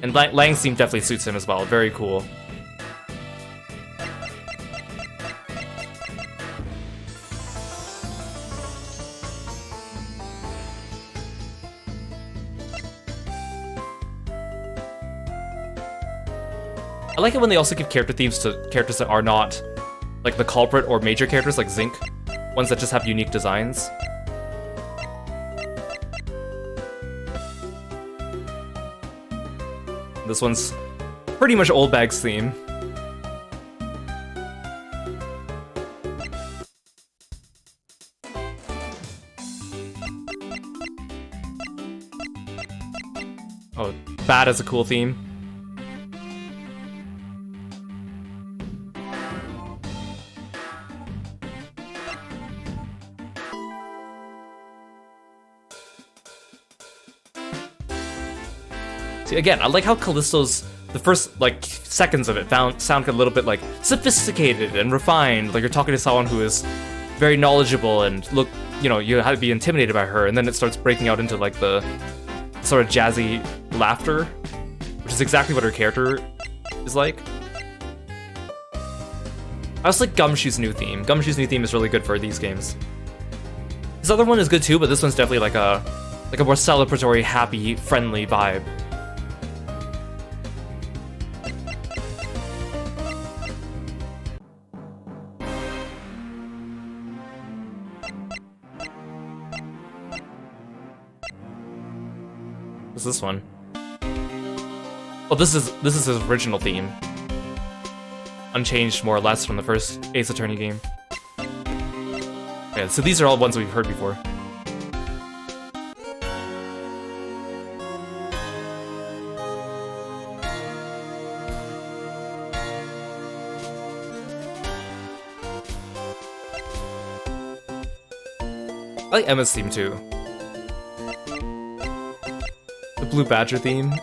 And Lang's theme definitely suits him as well. Very cool. I like it when they also give character themes to characters that are not like the culprit or major characters like Zinc, ones that just have unique designs. This one's pretty much Old Bag's theme. Oh, Bad is a cool theme. See, again, I like how Callisto's, the first, like, seconds of it sound a little bit, like, sophisticated and refined. Like, you're talking to someone who is very knowledgeable and look, you know, you have to be intimidated by her. And then it starts breaking out into, like, the sort of jazzy laughter, which is exactly what her character is like. I also like Gumshoe's new theme. Gumshoe's new theme is really good for these games. This other one is good too, but this one's definitely like a more celebratory, happy, friendly vibe. What's this one? Oh, this is his original theme. Unchanged more or less from the first Ace Attorney game. Yeah, so these are all ones we've heard before. I like Emma's theme too. The Blue Badger theme.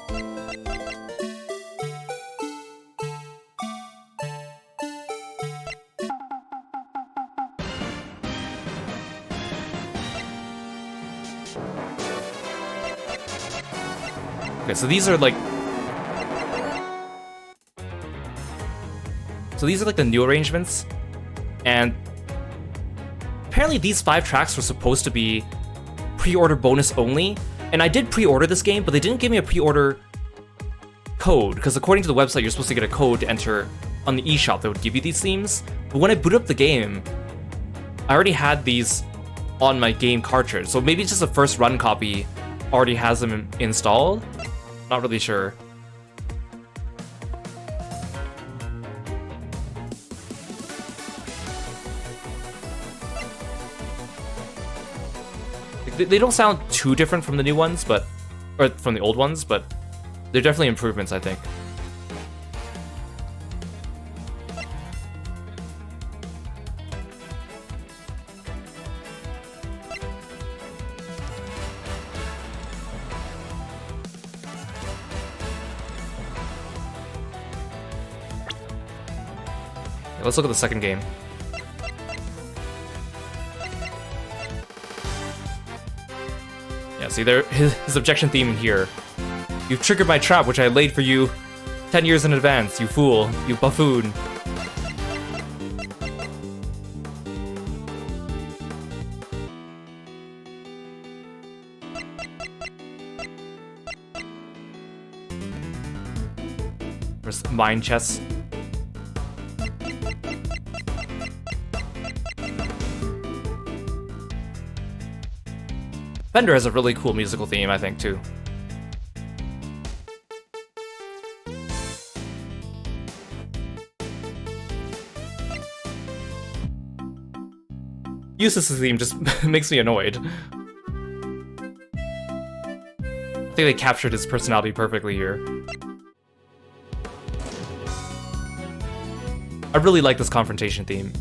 Okay, so these are like... So these are like the new arrangements, and apparently these 5 tracks were supposed to be pre-order bonus only, and I did pre-order this game, but they didn't give me a pre-order code, because according to the website, you're supposed to get a code to enter on the eShop that would give you these themes. But when I boot up the game, I already had these on my game cartridge, so maybe just a first run copy already has them installed? Not really sure. They don't sound too different from the new ones, or from the old ones, but they're definitely improvements, I think. Let's look at the second game. Yeah, see there, his objection theme in here. You've triggered my trap, which I laid for you 10 years in advance, you fool, you buffoon. There's mine chests. Fender has a really cool musical theme, I think, too. Eustace's theme just makes me annoyed. I think they captured his personality perfectly here. I really like this confrontation theme.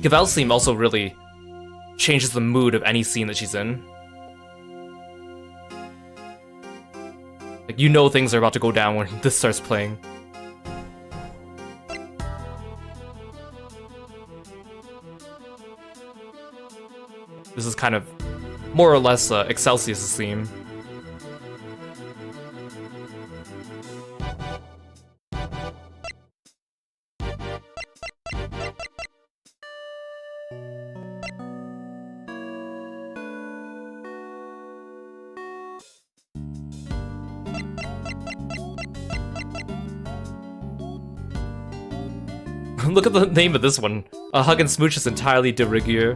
Gavel's theme also really changes the mood of any scene that she's in. Like, you know things are about to go down when this starts playing. This is kind of more or less Excelsius's theme. Look at the name of this one. A Hug and Smooch is entirely de rigueur.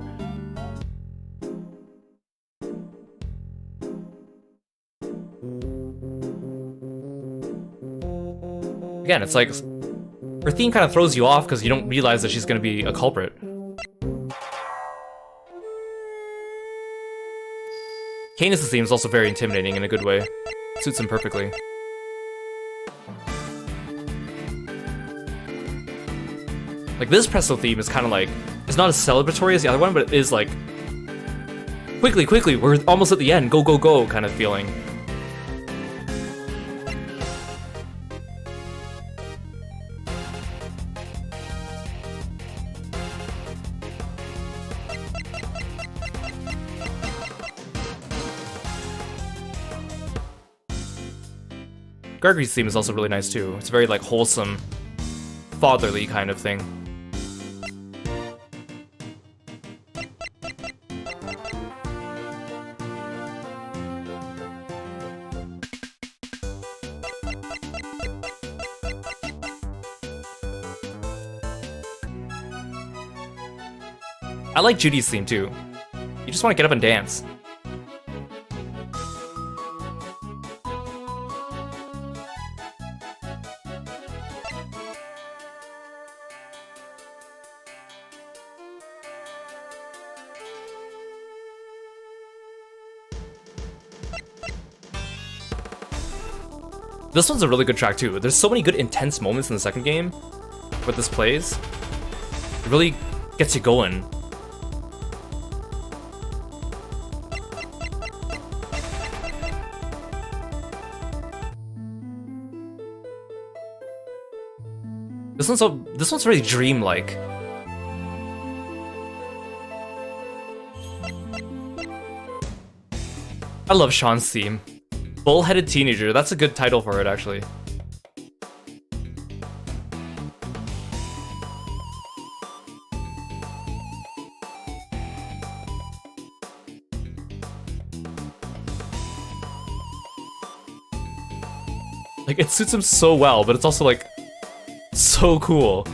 Again, it's like her theme kind of throws you off because you don't realize that she's going to be a culprit. Canis' theme is also very intimidating in a good way. It suits him perfectly. Like, this Presto theme is kind of like, it's not as celebratory as the other one, but it is like, quickly, quickly, we're almost at the end, go, go, go kind of feeling. Gregory's theme is also really nice too. It's very like wholesome, fatherly kind of thing. I like Judy's theme too. You just want to get up and dance. This one's a really good track too. There's so many good intense moments in the second game where this plays. It really gets you going. This one's really dreamlike. I love Sean's theme. Bullheaded Teenager, that's a good title for it, actually. Like, it suits him so well, but it's also, like, so cool.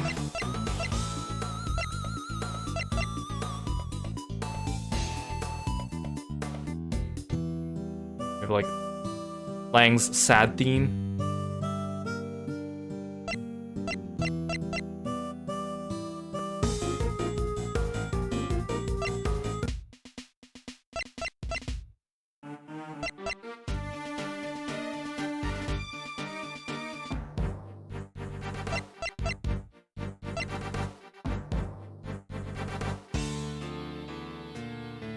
We have, like, Lang's sad theme.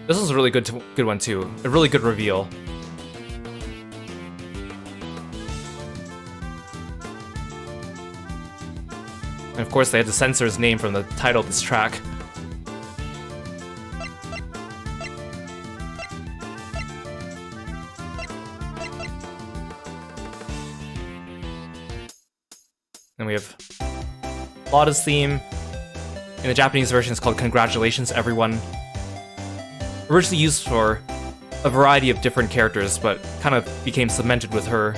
This is a really good one too. A really good reveal. And of course, they had to censor his name from the title of this track. Then we have Lada's theme. In the Japanese version, it's called Congratulations, Everyone. Originally used for a variety of different characters, but kind of became cemented with her.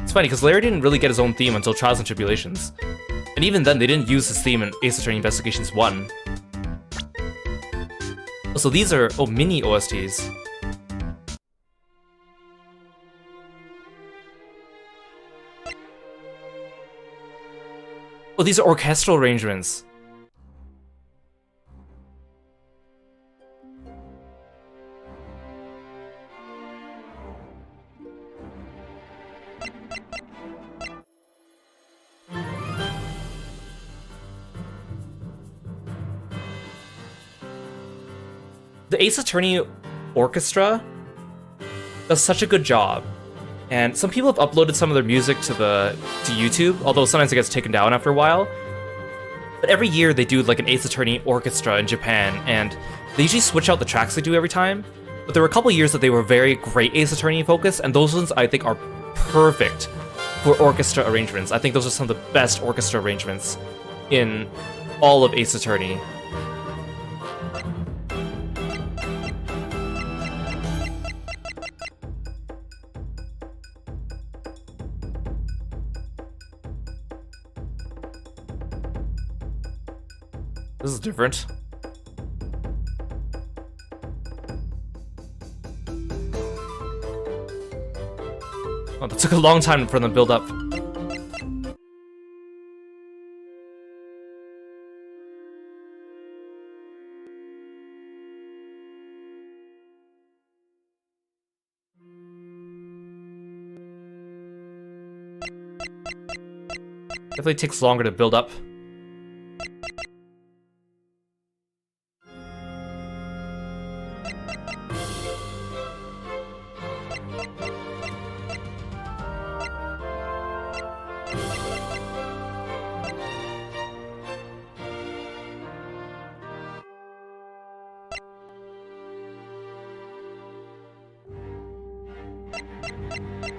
It's funny, because Larry didn't really get his own theme until Trials and Tribulations. And even then, they didn't use his theme in Ace Attorney Investigations 1. So these are, mini OSTs. Oh, these are orchestral arrangements. The Ace Attorney Orchestra does such a good job, and some people have uploaded some of their music to YouTube, although sometimes it gets taken down after a while. But every year they do like an Ace Attorney Orchestra in Japan, and they usually switch out the tracks they do every time. But there were a couple years that they were very great Ace Attorney focused, and those ones I think are perfect for orchestra arrangements. I think those are some of the best orchestra arrangements in all of Ace Attorney. This is different. Oh, that took a long time for them to build up. Definitely takes longer to build up.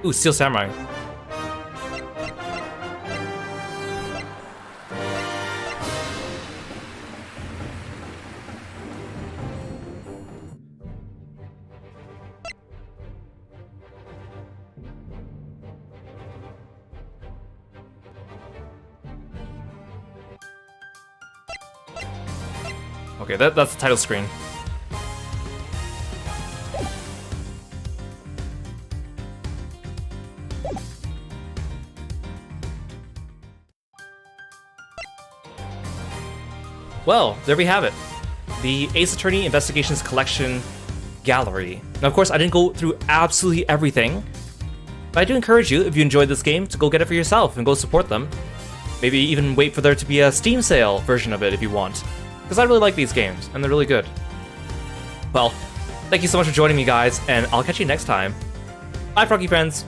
Ooh, Steel Samurai. Okay, that's the title screen. Well, there we have it. The Ace Attorney Investigations Collection Gallery. Now, of course, I didn't go through absolutely everything, but I do encourage you, if you enjoyed this game, to go get it for yourself and go support them. Maybe even wait for there to be a Steam sale version of it if you want, because I really like these games, and they're really good. Well, thank you so much for joining me, guys, and I'll catch you next time. Bye, Froggy friends!